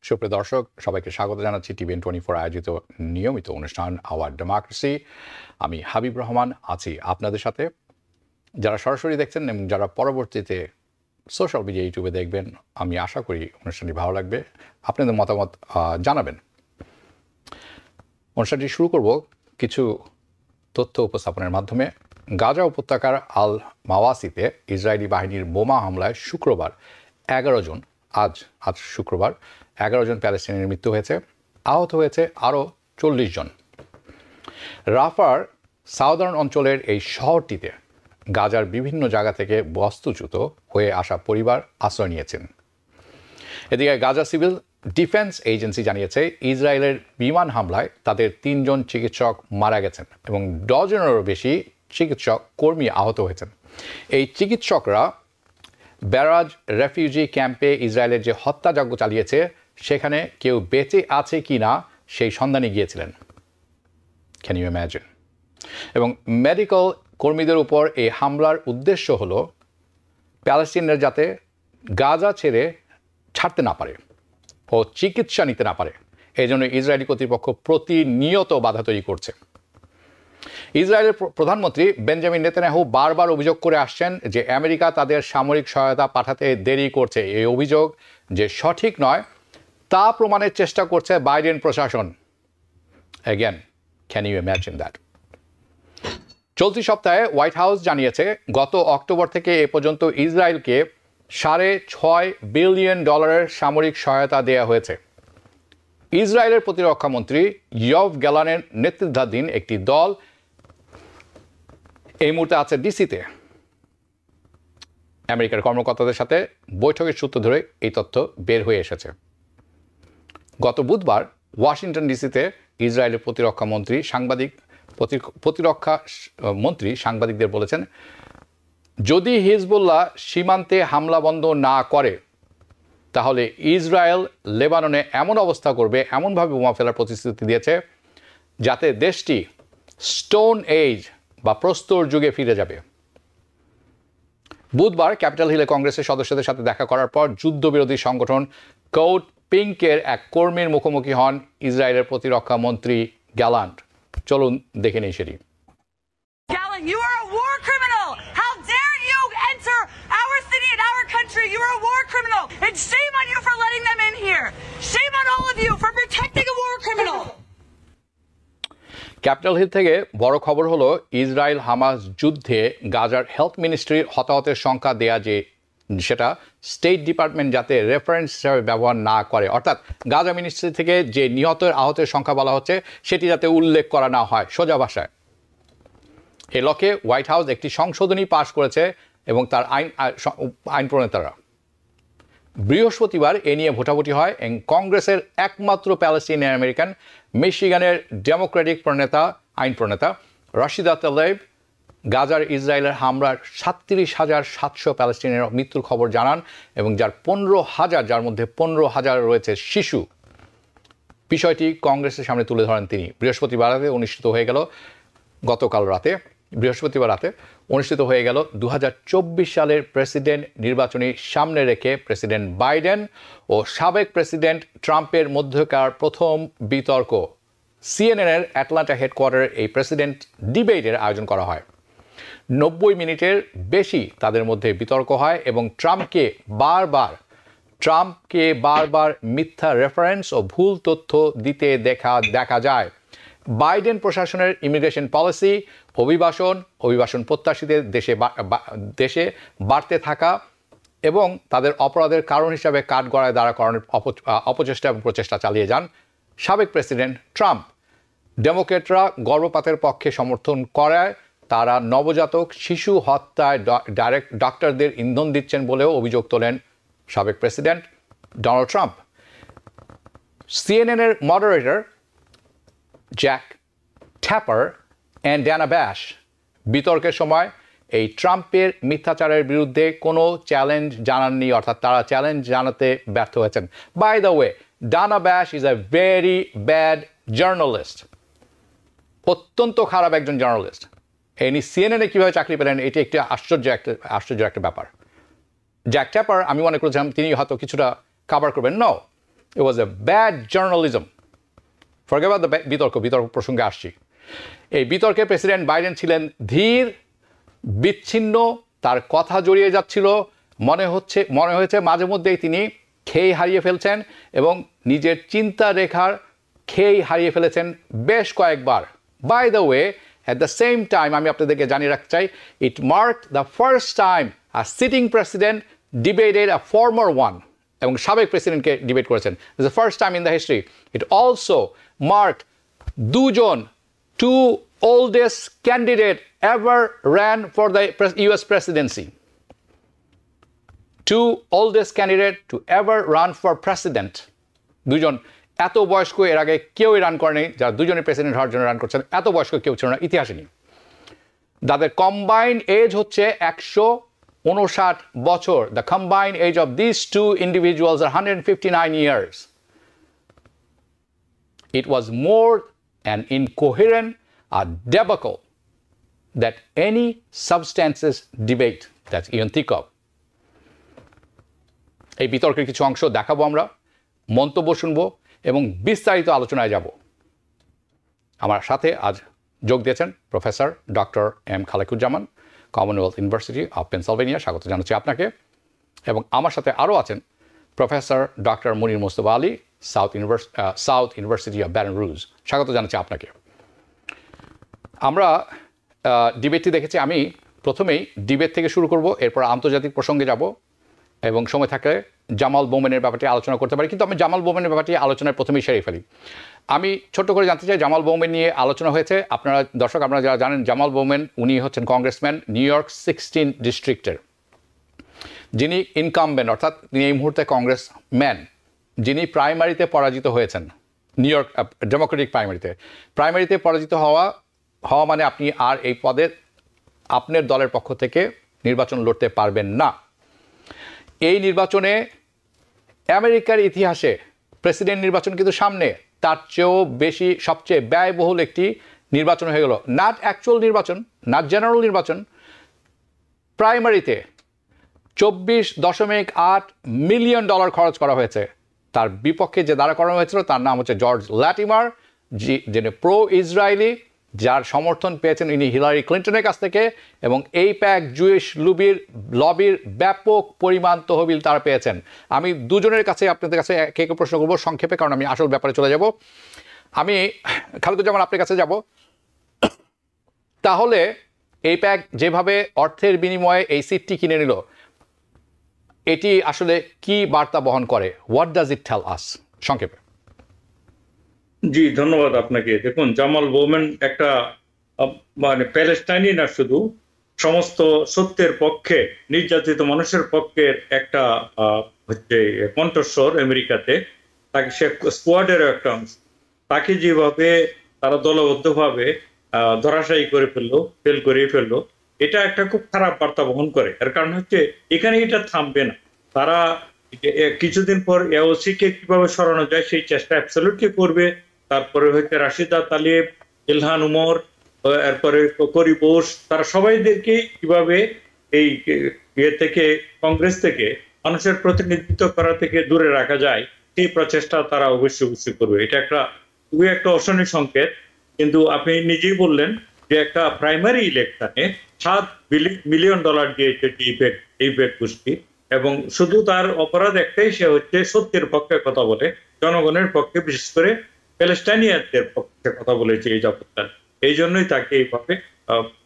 সুপ্রিয় দর্শক, সবাইকে স্বাগত জানাচ্ছি টিভিএন 24 আয়োজিত নিয়মিত অনুষ্ঠান আওয়ার ডেমোক্রেসি। আমি হাবিব রহমান আছি আপনাদের সাথে। যারা সরাসরি দেখছেন এবং যারা পরবর্তীতে সোশ্যাল মিডিয়া ইউটিউবে দেখবেন, আমি আশা করি অনুষ্ঠানটি ভালো লাগবে। আপনাদের মতামত জানাবেন। অনুষ্ঠানটি শুরু করব কিছু তথ্য উপস্থাপনের মাধ্যমে। গাজা উপত্যকার আল মাওয়াসিতে ইসরায়েলি বাহিনীর বোমা হামলায় শুক্রবার 11 জন আজ শুক্রবার 11 জন প্যালেস্টাইনের মৃত্যু হয়েছে, আহত হয়েছে আরও 40 জন। রাফার সাউদার্ন অঞ্চলের এই শহরটিতে গাজার বিভিন্ন জায়গা থেকে বস্তুচ্যুত হয়ে আসা পরিবার আশ্রয় নিয়েছেন। এদিকে গাজা সিভিল ডিফেন্স এজেন্সি জানিয়েছে ইসরায়েলের বিমান হামলায় তাদের 3 জন চিকিৎসক মারা গেছেন এবং ডজনেরও বেশি চিকিৎসক কর্মী আহত হয়েছেন। এই চিকিৎসকরা ব্যারাজ রেফিউজি ক্যাম্পে ইসরায়েলের যে হত্যাযজ্ঞ চালিয়েছে সেখানে কেউ বেঁচে আছে কি না সেই সন্ধানে গিয়েছিলেন। Can you imagine? এবং মেডিকেল কর্মীদের উপর এই হামলার উদ্দেশ্য হলো প্যালেস্টিনরা যাতে গাজা ছাড়তে না পারে ও চিকিৎসা নিতে না পারে। এই জন্য ইসরায়েলি কর্তৃপক্ষ প্রতিনিয়ত বাধা তৈরি করছে। ইসরায়েলের প্রধানমন্ত্রী বেঞ্জামিন নেতানিয়াহু বারবার অভিযোগ করে আসছেন যে আমেরিকা তাদের সামরিক সহায়তা পাঠাতে দেরি করছে। এই অভিযোগ যে সঠিক নয় তা প্রমাণের চেষ্টা করছে বাইডেন প্রশাসন। Again, can you imagine that? চলতি সপ্তাহে হোয়াইট হাউস জানিয়েছে গত অক্টোবর থেকে এ পর্যন্ত ইসরায়েলকে $6.5 বিলিয়ন সামরিক সহায়তা দেওয়া হয়েছে। ইসরায়েলের প্রতিরক্ষা মন্ত্রী ইয়ভ গ্যালানের নেতৃত্বাধীন একটি দল এই মুহূর্তে আছে ডিসিতে। আমেরিকার কর্মকর্তাদের সাথে বৈঠকের সূত্র ধরে এই তথ্য বের হয়ে এসেছে। গত বুধবার ওয়াশিংটন ডিসিতে ইসরায়েলের প্রতিরক্ষা মন্ত্রী সাংবাদিকদের বলেছেন, যদি হিজবুল্লাহ সীমান্তে হামলা বন্ধ না করে তাহলে ইসরায়েল লেবাননে এমন অবস্থা করবে, এমনভাবে বোমা ফেলার প্রতিশ্রুতি দিয়েছে যাতে দেশটি স্টোন এজ বা প্রস্তর যুগে ফিরে যাবে। বুধবার ক্যাপিটাল হিলে কংগ্রেসের সদস্যদের সাথে দেখা করার পর যুদ্ধবিরোধী সংগঠন কোট পিঙ্কের এক কর্মীর মুখোমুখি হন ইসরায়েলের প্রতিরক্ষা মন্ত্রী গ্যালান্ট। চলুন দেখে নেই সেটি। Gallant, you are a war criminal. How dare you enter our city and our country? You are a war criminal. And shame on you for letting them in here. Shame on all of you for protecting a war criminal. Capitol Hill থেকে বড় খবর হলো Israel Hamas যুদ্ধে গাজার health মিনিস্ট্রির হতাহতের সংখ্যা দেয়া যে সেটা স্টেট ডিপার্টমেন্ট যাতে রেফারেন্স হিসাবে ব্যবহার না করে, অর্থাৎ গাজা মিনিস্ট্রি থেকে যে আহতের সংখ্যা বলা হচ্ছে সেটি যাতে উল্লেখ করা না হয় সোজা ভাষায়। এ লক্ষ্যে হোয়াইট হাউস একটি সংশোধনী পাশ করেছে এবং তার আইন প্রণেতারা বৃহস্পতিবার এ নিয়ে ভোটাভুটি হয় এবং কংগ্রেসের একমাত্র প্যালেস্টিনিয়ান আমেরিকান মিশিগানের ডেমোক্রেটিক আইন প্রণেতা রাশিদা তালেব গাজার ইসরায়েলের হামলার 37,700 প্যালেস্টিনিয়ানের মৃত্যুর খবর জানান এবং যার মধ্যে 15,000 রয়েছে শিশু। বিষয়টি কংগ্রেসের সামনে তুলে ধরেন তিনি। বৃহস্পতিবার রাতে অনুষ্ঠিত হয়ে গেল 2024 সালের প্রেসিডেন্ট নির্বাচনী সামনে রেখে প্রেসিডেন্ট বাইডেন ও সাবেক প্রেসিডেন্ট ট্রাম্পের মধ্যকার প্রথম বিতর্ক। সিএনএনের অ্যাটলান্টা হেডকোয়ার্টারে এই প্রেসিডেন্ট ডিবেটের আয়োজন করা হয়। 90 মিনিটের বেশি তাদের মধ্যে বিতর্ক হয় এবং ট্রাম্পকে বারবার মিথ্যা রেফারেন্স ও ভুল তথ্য দিতে দেখা যায়। বাইডেন প্রশাসনের ইমিগ্রেশন পলিসি, অভিবাসন প্রত্যাশীদের দেশে বাড়তে থাকা এবং তাদের অপরাধের কারণ হিসাবে কাঠগড়ায় দাঁড়া করানোর অপচেষ্টা এবং প্রচেষ্টা চালিয়ে যান সাবেক প্রেসিডেন্ট ট্রাম্প। ডেমোক্রেটরা গর্ভপাতের পক্ষে সমর্থন করায় তারা নবজাতক শিশু হত্যায় ডাক্তারদের ইন্ধন দিচ্ছেন বলেও অভিযোগ তোলেন সাবেক প্রেসিডেন্ট ডোনাল্ড ট্রাম্প। সিএনএনের moderator Jake Tapper and Dana Bash বিতর্কের সময় এই ট্রাম্পের মিথ্যাচারের বিরুদ্ধে কোনো চ্যালেঞ্জ জানাননি, অর্থাৎ তারা চ্যালেঞ্জ জানাতে ব্যর্থ হয়েছেন। বাই দ্য ওয়ে, ডানা ব্যাশ is a very bad journalist, অত্যন্ত খারাপ একজন জার্নালিস্ট। ইনি সিএনএনে কীভাবে চাকরি পেলেন এটি একটি আশ্চর্য একটা ব্যাপার। জ্যাক ট্যাপার আমি মনে করেছিলাম তিনি হয়তো কিছুটা কাভার করবেন। No, It was a bad journalism. Forget about the বিতর্ক প্রসঙ্গে আসছি। এই বিতর্কে প্রেসিডেন্ট বাইডেন ছিলেন ধীর, বিচ্ছিন্ন, তার কথা জড়িয়ে যাচ্ছিল, মনে হয়েছে মাঝে মধ্যেই তিনি খেই হারিয়ে ফেলছেন এবং নিজের চিন্তা রেখার খেই হারিয়ে ফেলেছেন বেশ কয়েকবার। By the way, at the same time আমি আপনাদেরকে জানিয়ে রাখতে চাই, it marked the first time a sitting president debated a former one, এবং সাবেক প্রেসিডেন্টকে ডিবেট করেছেন। It's the first time in the history. It also marked two oldest candidate ever ran for the US presidency. Two oldest candidate to ever run for president. দুজন এত বয়স্ক এর আগে কেউই রান করেনি, যারা দুজনে প্রেসিডেন্ট হওয়ার জন্য রান করছেন, এত বয়স্ক কেউ ছিল না ইতিহাসে নেই। তাদের কম্বাইন্ড এজ হচ্ছে 159 বছর। The combined age of this two individuals are 159 years. It was more an incoherent, a debacle that any substances debate that you can think of. এই বিতর্কের কিছু অংশ দেখাবো আমরা, মন্তব্য শুনবো এবং বিস্তারিত আলোচনায় যাব। আমার সাথে আজ যোগ দিয়েছেন professor doctor M Khalequzzaman, Commonwealth University of Pennsylvania, স্বাগত জানাচ্ছি আপনাকে। এবং আমার সাথে আরও আছেন professor doctor Munir Mostafa Ali, South University of Baton Rouge, স্বাগত জানাচ্ছি আপনাকে। আমরা ডিবেটটি দেখেছি। আমি প্রথমেই ডিবেট থেকে শুরু করব, এরপর আন্তর্জাতিক প্রসঙ্গে যাব এবং সময় থাকলে জামাল বোমেনের ব্যাপারটি আলোচনা করতে পারি। কিন্তু আমি জামাল বোমেনের ব্যাপারটি আলোচনায় প্রথমেই সেরে ফেলি। আমি ছোট্ট করে জানতে চাই, জামাল বোমেন নিয়ে আলোচনা হয়েছে। আপনারা যারা জানেন, জামাল বোমেন উনি হচ্ছেন কংগ্রেসম্যান, নিউ ইয়র্ক 16 ডিস্ট্রিক্টের, যিনি ইনকামবেন্ট, অর্থাৎ তিনি এই মুহূর্তে কংগ্রেসম্যান, যিনি প্রাইমারিতে পরাজিত হয়েছেন। নিউ ইয়র্ক ডেমোক্রেটিক প্রাইমারিতে পরাজিত হওয়া মানে আপনি আর এই পদে আপনার দলের পক্ষ থেকে নির্বাচন লড়তে পারবেন না। এই নির্বাচনে আমেরিকার ইতিহাসে প্রেসিডেন্ট নির্বাচন কিন্তু সামনে, তার চেয়েও বেশি সবচেয়ে ব্যয়বহুল একটি নির্বাচন হয়ে গেল। নট অ্যাকচুয়াল নির্বাচন, নট জেনারেল নির্বাচন, প্রাইমারিতে $24.8 মিলিয়ন খরচ করা হয়েছে। তার বিপক্ষে যে দাঁড়া করানো হয়েছিল তার নাম হচ্ছে জর্জ ল্যাটিমার, যিনি প্রো ইসরায়েলি, যার সমর্থন পেয়েছেন ইনি হিলারি ক্লিন্টনের কাছ থেকে, এবং এই প্যাক জুইশ লবির ব্যাপক পরিমাণ তহবিল তারা পেয়েছেন। আমি দুজনের কাছে আপনাদের কাছে কে প্রশ্ন করবো সংক্ষেপে, কারণ আমি আসল ব্যাপারে চলে যাব। আমি খালেকুজ্জামান আপনার কাছে যাব। তাহলে এই প্যাক যেভাবে অর্থের বিনিময়ে এই সিটটি কিনে নিল, এটি আসলে কি বার্তা বহন করে? হোয়াট ডাজ ইট টেল আস? সংক্ষেপে। জি, ধন্যবাদ আপনাকে। দেখুন, জামাল বোমেন একটা মানে প্যালেস্টাইনি না, শুধু সমস্ত সত্যের পক্ষে, নির্যাতিত মানুষের পক্ষের একটা হচ্ছে কণ্ঠস্বর আমেরিকাতে। তাকে সে স্কোয়াডের একটা অংশ। তাকে যেভাবে তারা দলবদ্ধভাবে ধরাশায়ী করে ফেল করে ফেললো, এটা একটা খুব খারাপ বার্তা বহন করে। এর কারণ হচ্ছে এখানে এটা থামবে না। তারা কিছুদিন পর এওসি কে কিভাবে সরানো যায় সেই চেষ্টা অ্যাবসলিউটলি করবে। তারপরে হচ্ছে রাশিদা তালিব, ইলহান উমর, এরপরে করি বোস, তারা সবাইদেরকে কিভাবে এই থেকে কংগ্রেস থেকে মানুষের প্রতিনিধিত্ব করা থেকে দূরে রাখা যায় সেই প্রচেষ্টা তারা অবশ্যই করবে। এটা খুবই একটা অশনি সংকেত। কিন্তু আপনি নিজেই বললেন যে একটা প্রাইমারি ইলেকশনে $7 মিলিয়ন দিয়েছে এই গোষ্ঠী, এবং শুধু তার অপরাধ একটাই, সে হচ্ছে সত্যের পক্ষে কথা বলে, জনগণের পক্ষে, বিশেষ করে প্যালেস্টাইনিয়ানদের পক্ষে কথা বলেছে এই যাবৎকাল। এই জন্যই তাকে এইভাবে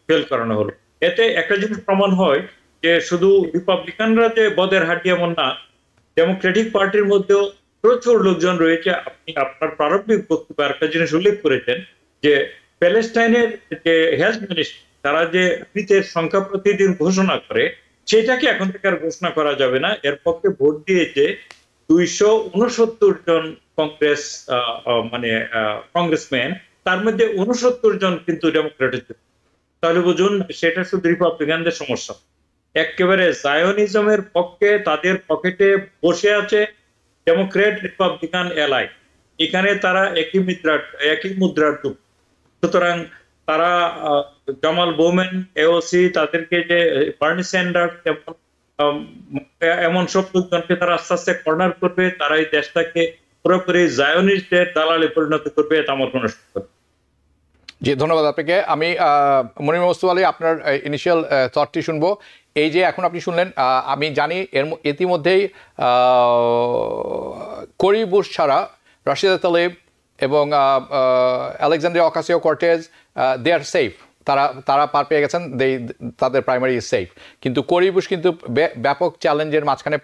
ফেল করানো হলো। এতে একটা জিনিস প্রমাণ হয় যে শুধু রিপাবলিকানরা যে বদের হাঁটি এমন না, ডেমোক্রেটিক পার্টির মধ্যেও প্রচুর লোকজন রয়েছে। আপনি আপনার প্রারম্ভিক বক্তব্যে একটা জিনিস উল্লেখ করেছেন যে প্যালেস্টাইনের যে হেলথ মিনিস্ট্রি, তারা যে মৃতের সংখ্যা প্রতিদিন ঘোষণা করে, সেটাকে এখন থেকে আর ঘোষণা করা যাবে না। এর পক্ষে ভোট দিয়েছে 269 জন কংগ্রেসম্যান, তার মধ্যে 69 জন কিন্তু ডেমোক্রেটের। তাহলে বুঝুন, সেটা শুধু রিপাবলিকানদের সমস্যা। একেবারে জায়োনিজমের পক্ষে তাদের পকেটে বসে আছে ডেমোক্রেট রিপাবলিকান এলাই। এখানে তারা একই মুদ্রার টুক। সুতরাং তারা জামাল বোমেন, এওসি, তাদেরকে যে বার্নি স্যান্ডার্স, এমন সব লোকজনকে তারা আস্তে আস্তে কর্নার করবে। তারা এই দেশটাকে পুরোপুরি জায়নিস্টদের দালালে পরিণত করবে, এটা আমার কোনো সন্দেহ নেই। জি, ধন্যবাদ আপনাকে। আমি মনির মুস্তফা আলী আপনার ইনিশিয়াল থটটি শুনবো। এই যে এখন আপনি শুনলেন, আমি জানি ইতিমধ্যেই কোরি বুশ ছাড়া রাশিদা তালেব এবং আলেকজান্ড্রিয়া অকাসিও কর্টেজ দে আর সেফ, তারা পার পেয়ে গেছেন, তাদের প্রাইমারি ইজ সেফ। কিন্তু কোরি বুশ কিন্তু ব্যাপক চ্যালেঞ্জের মাঝখানে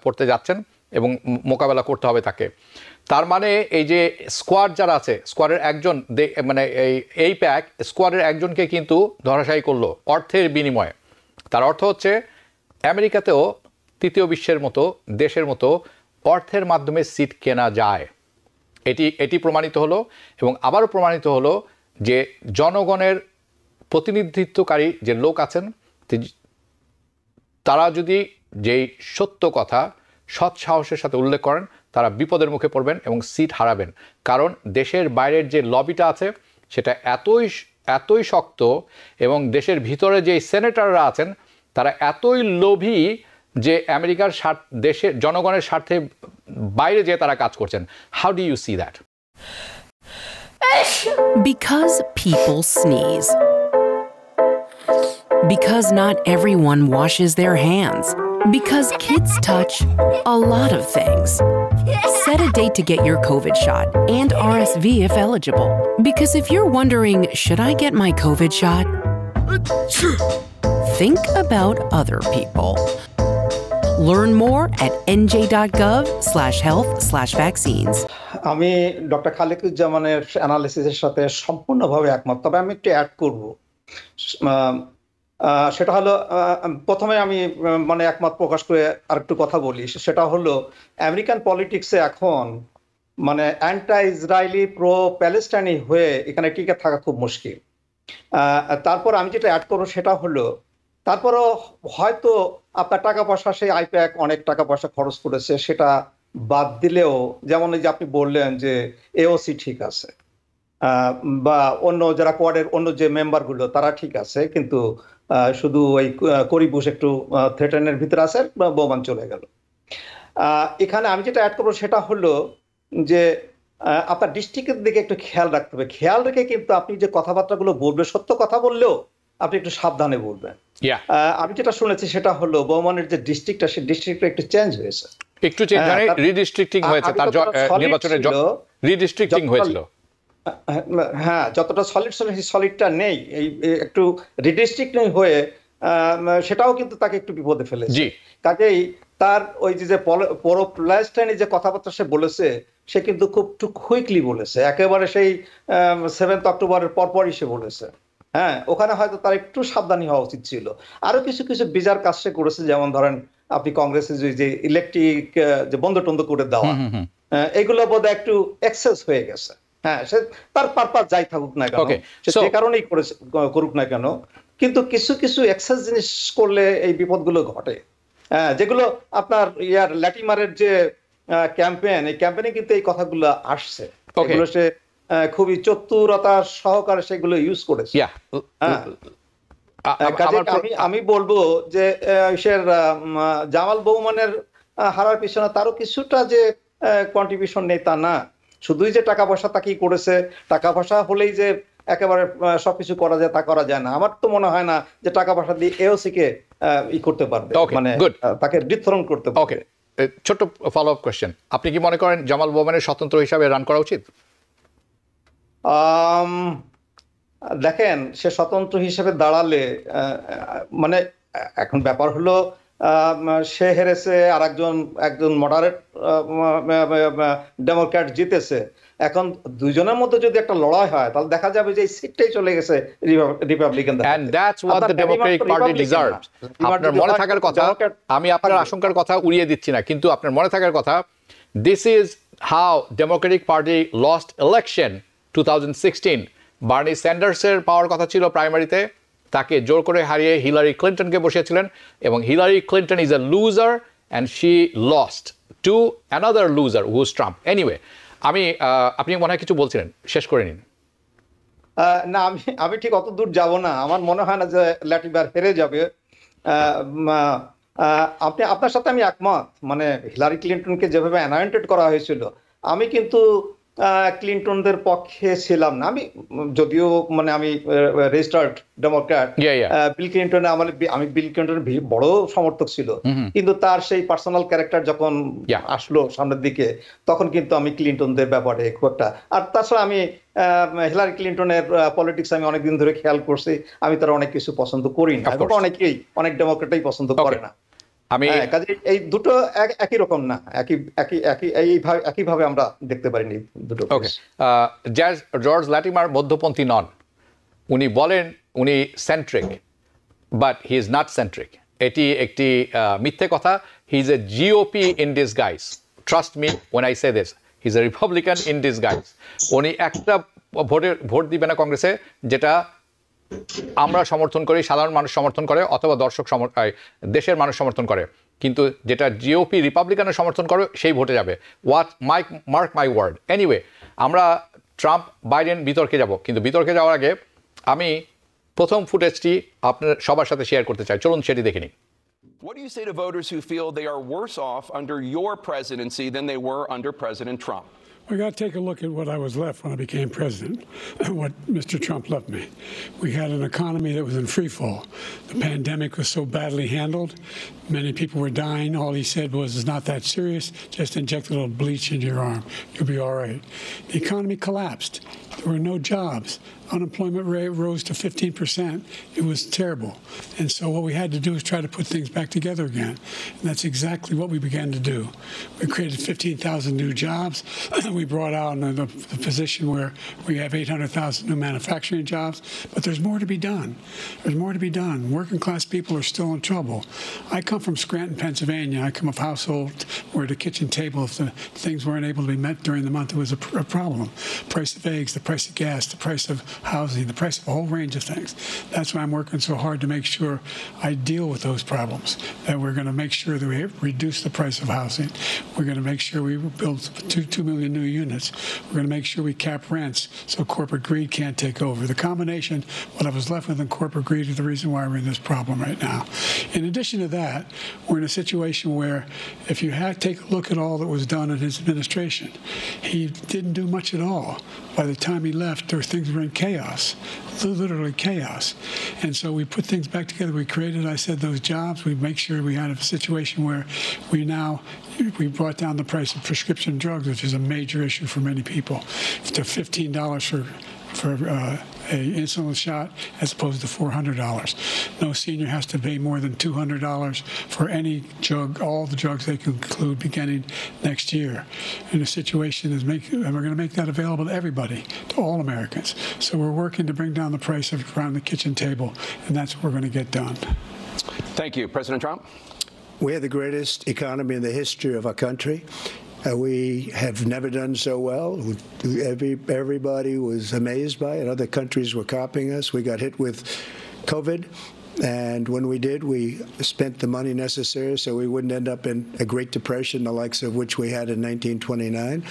পড়তে যাচ্ছেন এবং মোকাবেলা করতে হবে তাকে। তার মানে এই যে স্কোয়াড যারা আছে, স্কোয়াডের একজন মানে এই প্যাক স্কোয়াডের একজনকে কিন্তু ধরাশায়ী করলো অর্থের বিনিময়ে। তার অর্থ হচ্ছে আমেরিকাতেও তৃতীয় বিশ্বের মতো দেশের মতো অর্থের মাধ্যমে সিট কেনা যায়। এটি প্রমাণিত হলো, এবং আবারও প্রমাণিত হলো যে জনগণের প্রতিনিধিত্বকারী যে লোক আছেন তারা যদি যেই সত্য কথা সৎ সাহসের সাথে উল্লেখ করেন, তারা বিপদের মুখে পড়বেন এবং সিট হারাবেন। কারণ দেশের বাইরের যে লবিটা আছে সেটা এতই শক্ত, এবং দেশের ভিতরে যে সেনেটররা আছেন তারা এতই লোভী যে আমেরিকার দেশের জনগণের স্বার্থে বাইরে যে তারা কাজ করছেন। How do you see that? Because people sneeze. Because not everyone washes their hands. Because kids touch a lot of things. Set a date to get your COVID shot and RSV if eligible. Because if you're wondering, should I get my COVID shot? Think about other people. Learn more at nj.gov/health/vaccines. আমি doctor খালেকুজ্জামানের অ্যানালিসিসের সাথে সম্পূর্ণভাবে একমত, তবে আমি একটু add করব। সেটা হলো, প্রথমে আমি মানে একমত প্রকাশ করে আরেকটু কথা বলি। সেটা হলো আমেরিকান পলিটিক্সে এখন মানে অ্যান্টি ইসরায়েলি প্রো প্যালেস্টাইনি হয়ে এখানে টিকে থাকা খুব মুশকিল। তারপর আমি যেটা অ্যাড করবো সেটা হলো, তারপরও হয়তো আপনার টাকা পয়সা, সেই আইপ্যাক অনেক টাকা পয়সা খরচ করেছে, সেটা বাদ দিলেও যেমন এই যে আপনি বললেন যে এওসি ঠিক আছে, বা অন্য যারা কোয়াডের অন্য যে মেম্বারগুলো তারা ঠিক আছে, কিন্তু শুধু ওই কোরি বুশ একটু থ্রেটেনের ভিতরে আছে, বোমান চলে গেল। এখানে আমি যেটা অ্যাড করবো সেটা হলো যে আপনার ডিস্ট্রিক্টের দিকে একটু খেয়াল রাখতে হবে। খেয়াল রেখে কিন্তু আপনি যে কথাবার্তাগুলো বলবেন, সত্য কথা বললেও আপনি একটু সাবধানে বলবেন। আমি যেটা শুনেছি সেটা হলো বোমানের যে ডিস্ট্রিক্টটা, সেই ডিস্ট্রিক্টটা একটু চেঞ্জ হয়েছে, একটু চেঞ্জ মানে রিডিস্ট্রিক্টিং হয়েছে, তার নির্বাচনের রিডিস্ট্রিক্টিং হয়েছিল। হ্যাঁ, যতটা সলিডটা নেই, এই একটু রিডিস্ট্রিক্টিং হয়ে সেটাও কিন্তু তাকে একটু বিপদে ফেলেছে। কাজেই তার ওই যে প্যালেস্টাইনে যে কথাবার্তা সে বলেছে, সে কিন্তু খুব কুইকলি বলেছে, একেবারে সেই 7 অক্টোবরের পরপরই সে বলেছে। হ্যাঁ, ওখানে হয়তো তার একটু সাবধানী হওয়া উচিত ছিল। আরো কিছু কিছু বিজার কাজ সে করেছে, যেমন ধরেন আপনি কংগ্রেসের যে ইলেকট্রিক যে বন্ধ টন্ধ করে দেওয়া, এগুলো বোধহয় একটু এক্সেস হয়ে গেছে। হ্যাঁ, সে তার পারপাস যাই থাকুক না কেন, সে যে কারণেই করুক না কেন, কিন্তু কিছু কিছু এক্সেস জিনিস করলে এই বিপদগুলো ঘটে। যেগুলো আপনার ল্যাটিমারের যে ক্যাম্পেইন, এই ক্যাম্পেইনে কিন্তু এই কথাগুলো আসছে, এগুলো সে খুবই চতুরতা সহকারে সেগুলো ইউজ করেছে। আমি বলবো যে জামাল বৌমানের হারার পিছনে তারও কিছুটা যে কন্ট্রিবিউশন নেই তা না, শুধুই যে টাকা পয়সা তাকেই করেছে, টাকা পয়সা হলেই যে একেবারে সবকিছু করা যায় তা করা যায় না। আমার তো মনে হয় না যে টাকা পয়সা দিয়ে এওসি কে করতে পারবে, মানে তাকে ডিথরন করতে পারবে। ছোট্ট ফলো আপ কোশ্চেন, আপনি কি মনে করেন জামাল বৌমানের স্বতন্ত্র হিসাবে রান করা উচিত? দেখেন, সে স্বতন্ত্র হিসেবে দাঁড়ালে মানে এখন ব্যাপার হলো সে হেরেছে, আর একজন মডারেট ডেমোক্র্যাট জিতেছে। এখন দুইজনের মধ্যে যদি একটা লড়াই হয়, তাহলে দেখা যাবে যে এই সিটটাই চলে গেছে রিপাবলিকানদের। And that's what the Democratic Party deserves. আপনার মনে থাকার কথা, আমি আপনার আশঙ্কার কথা উড়িয়ে দিচ্ছি না, কিন্তু আপনার মনে থাকার কথা, this is how Democratic Party lost election 2016. Bernie স্যান্ডার্সের পাওয়ার কথা ছিল প্রাইমারিতে, তাকে জোর করে হারিয়ে হিলারি ক্লিন্টনকে বসিয়েছিলেন, এবং Hillary Clinton is a loser and she lost to another loser who is Trump. Anyway, আপনি মনে হয় কিছু বলছিলেন, শেষ করে নিন। না, আমি ঠিক অত দূর যাব না। আমার মনে হয় না যে ল্যাটিমার হেরে যাবে। আপনার সাথে আমি একমত। মানে হিলারি ক্লিন্টনকে যেভাবে অ্যানয়েন্টেড করা হয়েছিল, আমি কিন্তু ক্লিনটনদের পক্ষে ছিলাম না। আমি যদিও মানে আমি রেজিস্টার্ড ডেমোক্র্যাট, বিল ক্লিনটন আমি বিল ক্লিনটনের বড় সমর্থক ছিল, কিন্তু তার সেই পার্সোনাল ক্যারেক্টার যখন আসলো সামনের দিকে, তখন কিন্তু আমি ক্লিনটনদের ব্যাপারে খুব একটা, আর তাছাড়া আমি হিলারি ক্লিনটনের পলিটিক্স আমি অনেকদিন ধরে খেয়াল করছি, আমি তার অনেক কিছু পছন্দ করি না, এবং অনেক ডেমোক্রেটই পছন্দ করে না। আমি কাজে এই দুটো একই রকম না, একইভাবে আমরা দেখতে পারিনি দুটো। জর্জ ল্যাটিমার মধ্যপন্থী নন, উনি বলেন উনি centric, but he is not centric. এটি একটি মিথ্যে কথা। He is a GOP in disguise. Trust me when I say this, he is a Republican in disguise. উনি একটা ভোট দিবে না কংগ্রেসে যেটা আমরা সমর্থন করি, সাধারণ মানুষ সমর্থন করে, অথবা দেশের মানুষ সমর্থন করে, কিন্তু যেটা জিওপি রিপাবলিকানের সমর্থন করে সেই ভোটে যাবে। Mark my word. এনিওয়ে, আমরা ট্রাম্প বাইডেন বিতর্কে যাব, কিন্তু বিতর্কে যাওয়ার আগে আমি প্রথম ফুটেজটি আপনার সবার সাথে শেয়ার করতে চাই। চলুন সেটি দেখে নিই। What do you say to voters who feel they are worse off under your presidency than they were under President Trump? We got to take a look at what I was left when I became president, and what Mr. Trump left me. We had an economy that was in free fall. The pandemic was so badly handled. Many people were dying. All he said was, it's not that serious. Just inject a little bleach into your arm. You'll be all right. The economy collapsed. There were no jobs. Unemployment rate rose to 15%. It was terrible. And so what we had to do is try to put things back together again. And that's exactly what we began to do. We created 15,000 new jobs. We brought out in the position where we have 800,000 new manufacturing jobs. But there's more to be done. There's more to be done. Working class people are still in trouble. I come from Scranton, Pennsylvania. I come of a household where the kitchen table, if the things weren't able to be met during the month, it was a problem. Price of eggs, the price of gas, the price of housing, the price of a whole range of things. That's why I'm working so hard to make sure I deal with those problems, that we're going to make sure that we reduce the price of housing. We're going to make sure we build 2 million new units. We're going to make sure we cap rents so corporate greed can't take over. The combination, what I was left with in corporate greed, is the reason why we're in this problem right now. In addition to that, we're in a situation where if you take a look at all that was done in his administration, he didn't do much at all. By the time he left, things were in chaos, literally chaos. And so we put things back together. We created, I said, those jobs. We make sure we had a situation where we brought down the price of prescription drugs, which is a major issue for many people, to $15 for a insulin shot as opposed to $400. No senior has to pay more than $200 for any drug, all the drugs they can include beginning next year. And the situation is and we're going to make that available to everybody, to all Americans. So we're working to bring down the price of around the kitchen table, and that's what we're going to get done. Thank you. President Trump? We have the greatest economy in the history of our country. We have never done so well. Everybody was amazed by it. Other countries were copying us. We got hit with COVID. And when we did, we spent the money necessary so we wouldn't end up in a Great Depression, the likes of which we had in 1929.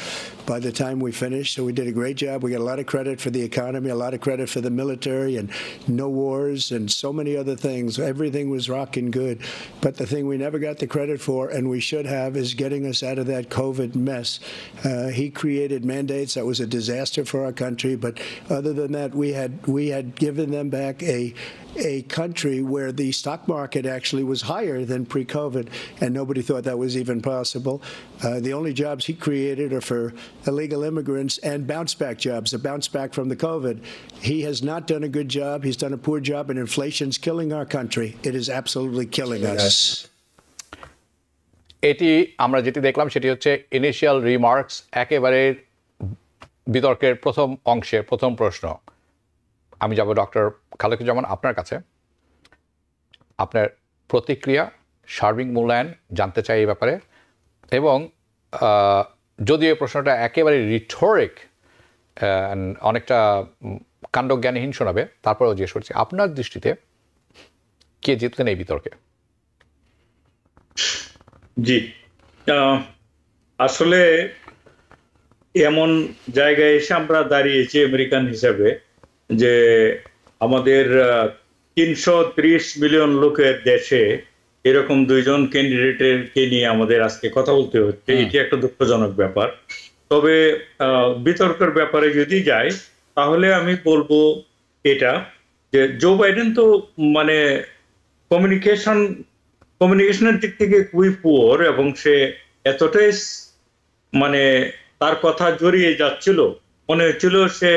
By the time we finished, so we did a great job. We got a lot of credit for the economy, a lot of credit for the military, and no wars, and so many other things. Everything was rocking good. But the thing we never got the credit for, and we should have, is getting us out of that COVID mess. He created mandates that was a disaster for our country. But other than that, we had given them back a country where the stock market actually was higher than pre-COVID, and nobody thought that was even possible. The only jobs he created are for illegal immigrants and bounce-back jobs, a bounce back from the COVID. He has not done a good job. He's done a poor job, and inflation's killing our country. It is absolutely killing us. এটি আমরা যেটি দেখলাম সেটি হচ্ছে initial remarks, একেবারে বিতর্কের প্রথম অংশে প্রথম প্রশ্ন। আমি যাব ডক্টর খালেকুজ্জামান আপনার কাছে। আপনার প্রতিক্রিয়া, সার্বিক মূল্যায়ন জানতে চাই এই ব্যাপারে। এবং যদিও এই প্রশ্নটা একেবারে রিটোরিক, অনেকটা কাণ্ডজ্ঞানহীন শোনাবে, তারপরেও জিজ্ঞেস করছি আপনার দৃষ্টিতে কে জিতলেন এই বিতর্কে? জি, আসলে এমন জায়গায় এসে আমরা দাঁড়িয়েছি আমেরিকান হিসাবে যে আমাদের 330 মিলিয়ন লোকের দেশে এরকম দুইজন ক্যান্ডিডেটকে নিয়ে আমাদের আজকে কথা বলতে হচ্ছে। এটি একটা দুঃখজনক ব্যাপার। তবে বিতর্কের ব্যাপারে যদি যাই তাহলে আমি বলবো এটা যে জো বাইডেন তো মানে কমিউনিকেশনের দিক থেকে খুবই পুয়ার, এবং সে এতটাই মানে তার কথা জড়িয়ে যাচ্ছিল, মনে হচ্ছিল সে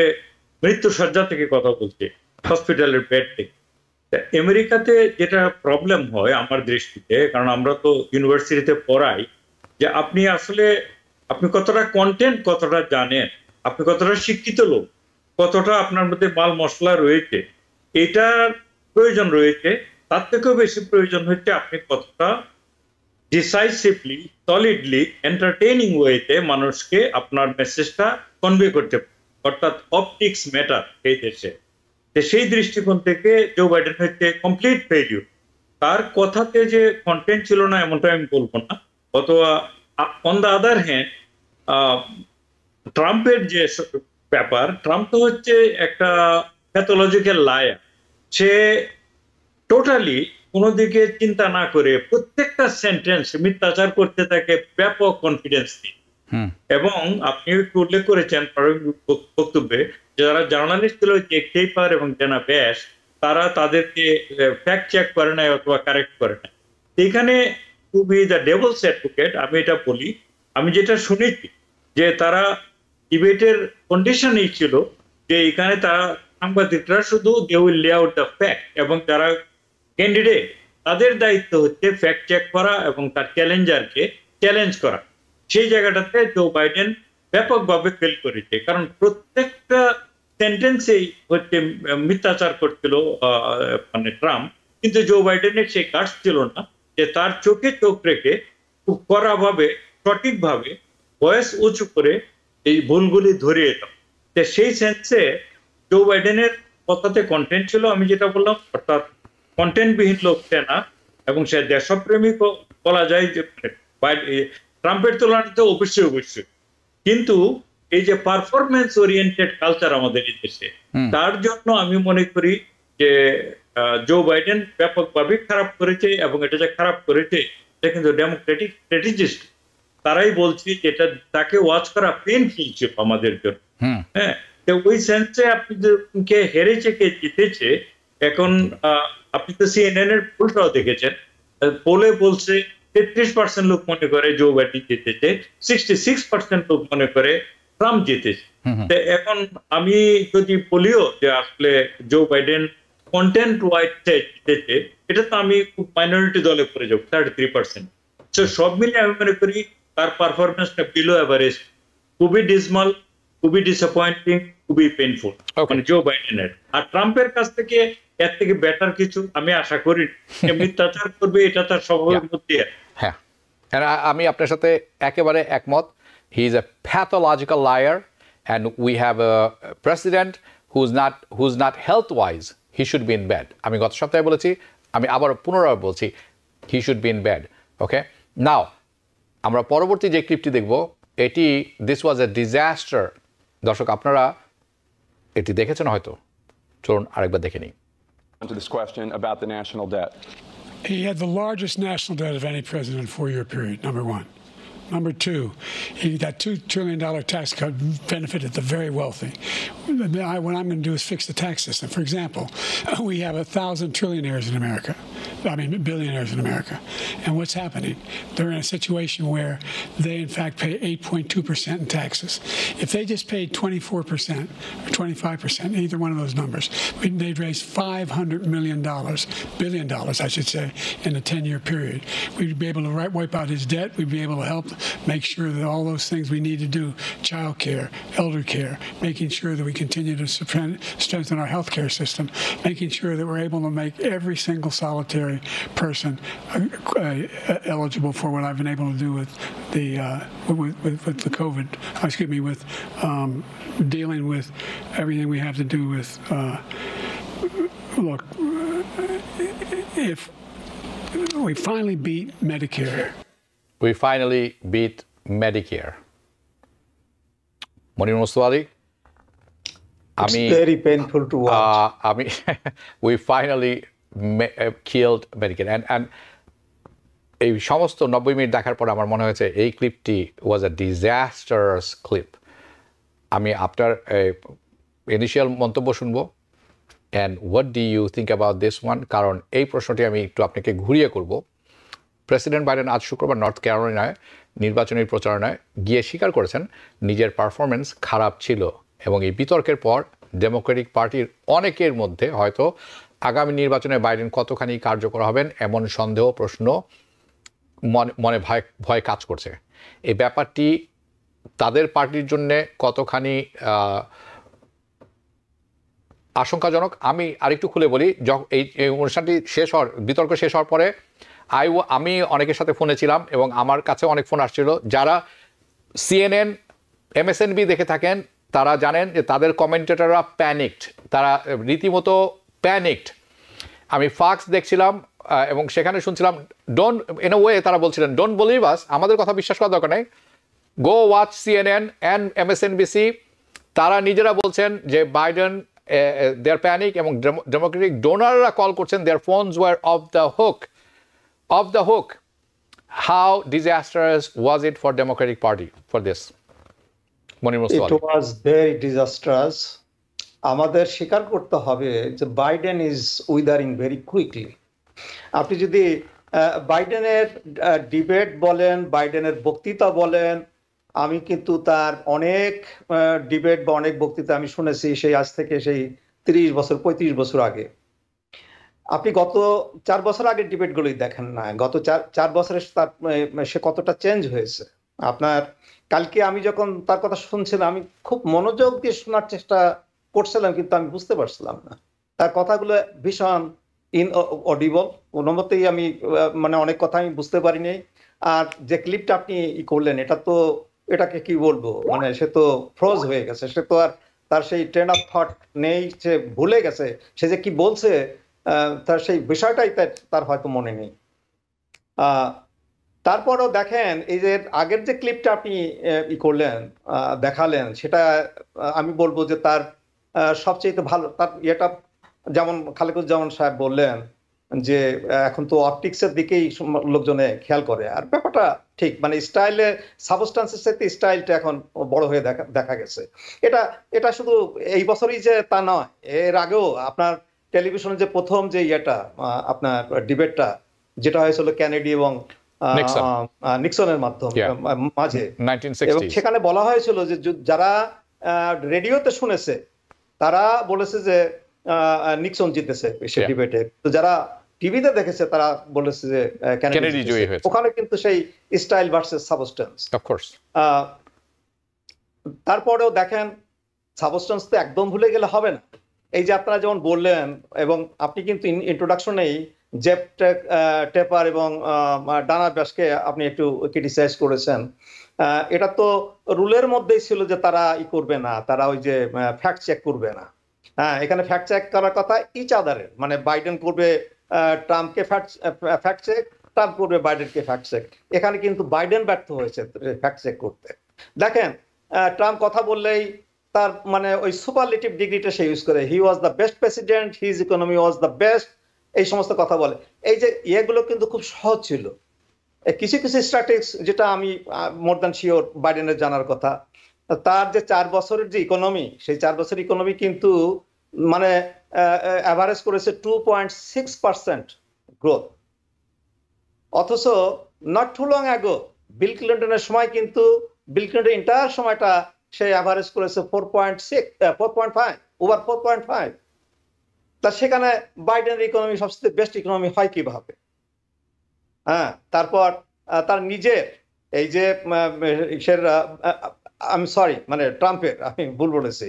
মৃত্যুসজ্জা থেকে কথা বলছে, হসপিটালের বেড থেকে। আমেরিকাতে যেটা প্রবলেম হয় আমার দৃষ্টিতে, কারণ আমরা তো ইউনিভার্সিটিতে পড়াই, যে আপনি কতটা কন্টেন্ট, কতটা জানেন, আপনি কতটা শিক্ষিত লোক, কতটা আপনার মধ্যে মাল মশলা রয়েছে, এটার প্রয়োজন রয়েছে। তার থেকেও বেশি প্রয়োজন হচ্ছে আপনি কতটা ডিসাইসিভলি, সলিডলি, এন্টারটেইনিং ওয়েতে মানুষকে আপনার মেসেজটা কনভে করতে পারেন। অর্থাৎ অপটিক্স ম্যাটার এই দেশে। সেই দৃষ্টিকোণ থেকে জো বাইডেন হচ্ছে কমপ্লিট ফেলিউর। তার কথাতে যে কন্টেন্ট ছিল না এমনটা আমি বলবো না, অথবা অন দ্য আদার হ্যান্ড ট্রাম্পের যে ব্যাপার, ট্রাম্প তো হচ্ছে একটা প্যাথোলজিক্যাল লায়ার। সে টোটালি কোনো দিকে চিন্তা না করে প্রত্যেকটা সেন্টেন্স মিথ্যাচার করতে থাকে ব্যাপক কনফিডেন্স দিয়ে। এবং আপনি উল্লেখ করেছেন বক্তব্যে যারা জার্নালিস্ট ছিল, যে কেপার এবং জেনা ব্যাশ, তারা তাদেরকে ফ্যাক্ট চেক করে নাই অথবা কারেক্ট করে নাই। এখানে to be the devil's advocate আমি এটা বলি, আমি যেটা শুনেছি যে তারা ডিবেটের কন্ডিশন এই ছিল যে এখানে তারা সাংবাদিকরা শুধু দে উইল লে আউট দ্য ফ্যাক্ট, এবং যারা ক্যান্ডিডেট তাদের দায়িত্ব হচ্ছে ফ্যাক্ট চেক করা এবং তার চ্যালেঞ্জারকে চ্যালেঞ্জ করা। সেই জায়গাটাতে জো বাইডেন ব্যাপকভাবে ফেল করেছে, কারণ প্রত্যেকটা সেন্টেন্সেই হচ্ছে মিথ্যাচার করছিল মানে ট্রাম্প, কিন্তু জো বাইডেনের সেই গার্ডস ছিল না যে তার চোখে চোখ রেখে খুব কড়াভাবে, সঠিকভাবে ভয়েস উঁচু করে এই ভুলগুলি ধরিয়ে দাও। সেই সেন্সে জো বাইডেনের কথাতে কন্টেন্ট ছিল, আমি যেটা বললাম, অর্থাৎ কন্টেন্টবিহীন লোক সে না, এবং সে দেশপ্রেমিক বলা যায় যে ট্রাম্পের তুলনাতে অবশ্যই। কিন্তু এই যে পারফরমেন্স ওরিয়েন্টেড কালচার আমাদের এই দেশে, তার জন্য আমি মনে করি যে জো বাইডেন ব্যাপকভাবে খারাপ করেছে, এবং এটা যে খারাপ করেছে এটা কিন্তু ডেমোক্রেটিক স্ট্র্যাটেজিস্ট তারাই বলছি যেটা তাকে ওয়াচ করা পেইনফুল ছিল আমাদের জন্য। হ্যাঁ, তো ওই সেন্সে আপনি কে হেরেছে কে জিতেছে, এখন আপনি তো সিএনএন এর পোলটাও দেখেছেন, পোলে বলছে 33% লোক মনে করে জো বাইডেন জিতেছে, 66% লোক মনে করে ট্রাম্প জিতেছে। এখন আমি যদি বলিও যে আসলে জো বাইডেন কন্টেন্ট ওয়াইজ জিতেছে, এটা তো আমি খুব মাইনরিটি দলে পড়ে যাবো, 33%। তো সব মিলে আমি মনে করি তার পারফরমেন্সটা বিলো এভারেজ, খুবই ডিসমাল, খুবই ডিসঅ্যাপয়েন্টিং, খুবই পেইনফুল মানে জো বাইডেনের। আর ট্রাম্পের কাছ থেকে এর থেকে বেটার কিছু আমি আশা করি। মিথ্যাচার করবে এটা তার স্বভাবের মধ্যে। হ্যাঁ, আমি আপনার সাথে একেবারে একমত। হি is A pathological liar, and we have a president who's not health wise, he should be in bed. আমি গত সপ্তাহে বলেছি, আমি আবার পুনরায় বলছি, he should be in bed. Okay, now আমরা পরবর্তী যে ক্লিপটি দেখব, এটি this was a disaster. দর্শক আপনারা এটি দেখেছেন হয়তো, চলুন আরেকবার দেখে নিই। To this question about the national debt. He had the largest national debt of any president in a 4-year period, number one. Number two, that $2 trillion tax cut benefited the very wealthy. What I'm going to do is fix the tax system. For example, we have 1,000 trillionaires in America. I mean, billionaires in America. And what's happening? They're in a situation where they, in fact, pay 8.2% in taxes. If they just paid 24% or 25%, either one of those numbers, they'd raise $500 billion, I should say, in a 10-year period. We'd be able to wipe out his debt. We'd be able to help make sure that all those things we need to do, child care, elder care, making sure that we continue to strengthen our healthcare system, making sure that we're able to make every single solitary person eligible for what I've been able to do with the COVID, with dealing with everything we have to do with, look, if we finally beat Medicare. We finally beat Medicare. Monir Mostawali, it's very painful to watch. we finally killed Medicare, and এই সমস্ত 90 minute দেখার পর আমার মনে হয়েছে এই ক্লিপটি ওয়াজ আ disastrous clip. আমি আপনার ইনিশিয়াল মন্তব্য শুনবো, and what do you think about this one, কারণ এই প্রশ্নটি আমি একটু আপনাকে ঘুরিয়ে করব। প্রেসিডেন্ট বাইডেন আজ শুক্রবার নর্থ ক্যারোলিনায় নির্বাচনী প্রচারণায় গিয়ে স্বীকার করেছেন নিজের পারফরমেন্স খারাপ ছিল, এবং এই বিতর্কের পর ডেমোক্রেটিক পার্টির অনেকের মধ্যে হয়তো আগামী নির্বাচনে বাইডেন কতখানি কার্যকর হবেন এমন সন্দেহ প্রশ্ন মনে ভয় কাজ করছে। এই ব্যাপারটি তাদের পার্টির জন্যে কতখানি আশঙ্কাজনক আমি আরেকটু খুলে বলি। এই অনুষ্ঠানটি শেষ হওয়ার, বিতর্ক শেষ হওয়ার পরে আমি অনেকের সাথে ফোনে ছিলাম এবং আমার কাছে অনেক ফোন আসছিল যারা CNN MSNB দেখে থাকেন, তারা জানেন যে তাদের কমেন্টেটররা প্যানিকড, তারা রীতিমতো প্যানিকড। আমি ফাক্স দেখছিলাম এবং সেখানে শুনছিলাম ডোন্ট ইন আ ওয়ে তারা বলছিলেন ডোন্ট বিলিভ আস, আমাদের কথা বিশ্বাস করার দরকার নেই, go watch CNN and MSNBC। তারা নিজেরা বলছেন যে বাইডেন দেয়ার প্যানিক, এবং ডেমোক্রেটিক ডোনাররা কল করছেন their phones are off the hook. How disastrous was it for Democratic Party for this? Monir Mustawali. It was very disastrous. আমাদের স্বীকার করতে হবে যে বাইডেন ইজ উইদারিং ভেরি কুইকলি। আপনি যদি বাইডেনের ডিবেট বলেন, বাইডেনের বক্তৃতা বলেন, আমি কিন্তু তার অনেক ডিবেট বা অনেক বক্তৃতা আমি শুনেছি সেই আজ থেকে সেই 30 বছর 35 বছর আগে। আপনি গত 4 বছর আগের ডিবেটগুলোই দেখেন না, গত 4 বছরে সে কতটা চেঞ্জ হয়েছে। আপনার কালকে আমি যখন তার কথা শুনছিলাম আমি খুব মনোযোগ দিয়ে শোনার চেষ্টা করছিলাম, কিন্তু আমি বুঝতে পারছিলাম না তার কথাগুলো ভীষণ ইনঅডিবল, কোনো মতেই আমি মানে অনেক কথা আমি বুঝতে পারিনি। আর যে ক্লিপটা আপনি করলেন এটাকে কি বলবো, মানে সে তো ফ্রোজ হয়ে গেছে, সে তো আর তার সেই ট্রেন অফ থট নেই, সে ভুলে গেছে সে যে কি বলছে, তার সেই বিষয়টাই তার হয়তো মনে নেই। তারপরও দেখেন এই যে আগের যে ক্লিপটা আপনি করলেন দেখালেন, সেটা আমি বলবো যে তার সবচেয়ে ভালো তার ইয়েটা, যেমন খালেকুজ্জামান সাহেব বললেন যে এখন তো অপটিক্সের দিকেই লোকজনে খেয়াল করে, আর ব্যাপারটা ঠিক, মানে স্টাইলে সাবস্টান্সের সাথে স্টাইলটা এখন বড় হয়ে দেখা গেছে। এটা শুধু এই বছরই যে তা নয়, এর আগেও আপনার টেলিভিশনে যে প্রথম যে ইয়েটা আপনার ডিবেটটা যেটা হয়েছিল কেনেডি এবং নিক্সনের মাঝে, এবং সেখানে বলা হয়েছিল যে যারা রেডিওতে শুনেছে তারা বলেছে যে নিক্সন জিতেছে সে ডিবেটে, তো যারা টিভিতে দেখেছে তারা বলেছে যে কেনেডি জয়ী হয়েছে। ওখানে কিন্তু সেই স্টাইল ভার্সেস সাবস্টেন্স। তারপরেও দেখেন সাবস্টেন্স তো একদম ভুলে গেলে হবে না। এই যে আপনারা যেমন বললেন, এবং আপনি কিন্তু ইন্ট্রোডাকশনেই জেফ টেপার এবং ডানা ব্যাসকে আপনি একটু ক্রিটিসাইজ করেছেন। এটা তো রুলের মধ্যেই ছিল যে তারা করবে না, তারা ওই যে ফ্যাক্ট চেক করবে না। হ্যাঁ, এখানে ফ্যাক্ট চেক করার কথা ইচ আদারের, মানে বাইডেন করবে ট্রাম্পকে ফ্যাক্ট চেক, ট্রাম্প করবে বাইডেনকে ফ্যাক্ট চেক। এখানে কিন্তু বাইডেন ব্যর্থ হয়েছে ফ্যাক্ট চেক করতে। দেখেন ট্রাম্প কথা বললেই তার মানে ওই সুপারলেটিভ ডিগ্রিটা সে ইউজ করে, he was the best president, his economy was the best, এই সমস্ত কথা বলে। এই যে ইয়েগুলো কিন্তু খুব সহজ ছিল। কিছু স্ট্র্যাটেজিস যেটা আমি মোর দ্যান শিওর বাইডেনের জানার কথা, তার যে 4 বছরের যে ইকোনমি, সেই 4 বছরের ইকোনমি কিন্তু মানে অ্যাভারেজ করেছে 2.6% গ্রোথ। অথচ নট টু লং অ্যাগো বিল ক্লিন্টনের সময় কিন্তু বিল ক্লিন্টন এন্টায়ার সময়টা সে অ্যাভারেজ করেছে 4.5 ওভার 4.5। তা সেখানে বাইডেনের ইকোনমি সবচেয়ে বেস্ট ইকোনমি হয় কিভাবে? হ্যাঁ, তারপর তার নিজের এই যে আমি সরি মানে ট্রাম্পের আমি ভুল বলেছি,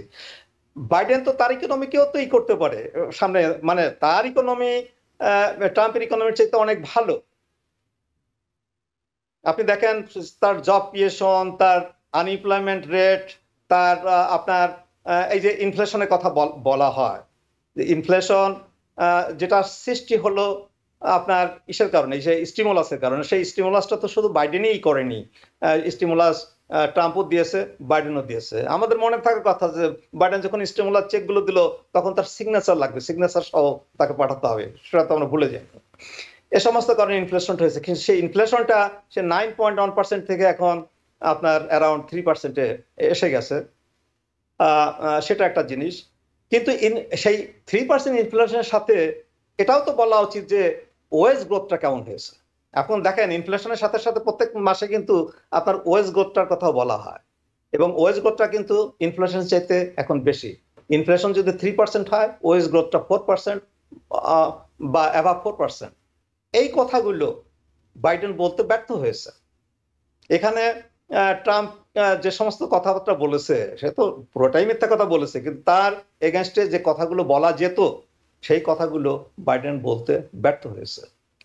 বাইডেন তো তার ইকোনমিকেও তো করতে পারে সামনে, মানে তার ইকোনমি ট্রাম্পের ইকোনমির চাইতে অনেক ভালো। আপনি দেখেন তার জব ক্রিয়েশন, তার আনএমপ্লয়মেন্ট রেট, তার আপনার এই যে ইনফ্লেশনের কথা বলা হয়, যে ইনফ্লেশন যেটা সৃষ্টি হলো আপনার ইসের কারণে, সেই স্টিমুলাসের কারণে, সেই স্টিমুলাসটা তো শুধু বাইডেনই করেনি, স্টিমুলাস ট্রাম্পও দিয়েছে, বাইডেনও দিয়েছে। আমাদের মনে থাকার কথা যে বাইডেন যখন স্টিমুলাস চেকগুলো দিল তখন তার সিগনেচার লাগবে, সিগনেচার সহ তাকে পাঠাতে হবে, সেটা তো আমরা ভুলে যাই। এ সমস্ত কারণে ইনফ্লেশন হয়েছে, কিন্তু সেই ইনফ্লেশনটা সে 9.1% থেকে এখন আপনার অ্যারাউন্ড 3%-এ এসে গেছে। সেটা একটা জিনিস, কিন্তু সেই 3% ইনফ্লেশনের সাথে এটাও তো বলা উচিত যে ওয়েজ গ্রোথটা কেমন হয়েছে। এখন দেখেন ইনফ্লেশনের সাথে সাথে প্রত্যেক মাসে কিন্তু আপনার ওয়েজ গ্রোথটার কথাও বলা হয়, এবং ওয়েজ গ্রোথটা কিন্তু ইনফ্লেশনের চাইতে এখন বেশি। ইনফ্লেশন যদি 3% হয়, ওয়েজ গ্রোথটা 4% বা অ্যাভাব 4%। এই কথাগুলো বাইডেন বলতে ব্যর্থ হয়েছে। এখানে ট্রাম্প যে সমস্ত কথাবার্তা বলেছে সে তো পুরোটাই মিথ্যা কথা বলেছে, কিন্তু তার এগেনস্টে যে কথাগুলো বলা যেত সেই কথাগুলো বাইডেন বলতে ব্যর্থ হয়েছে।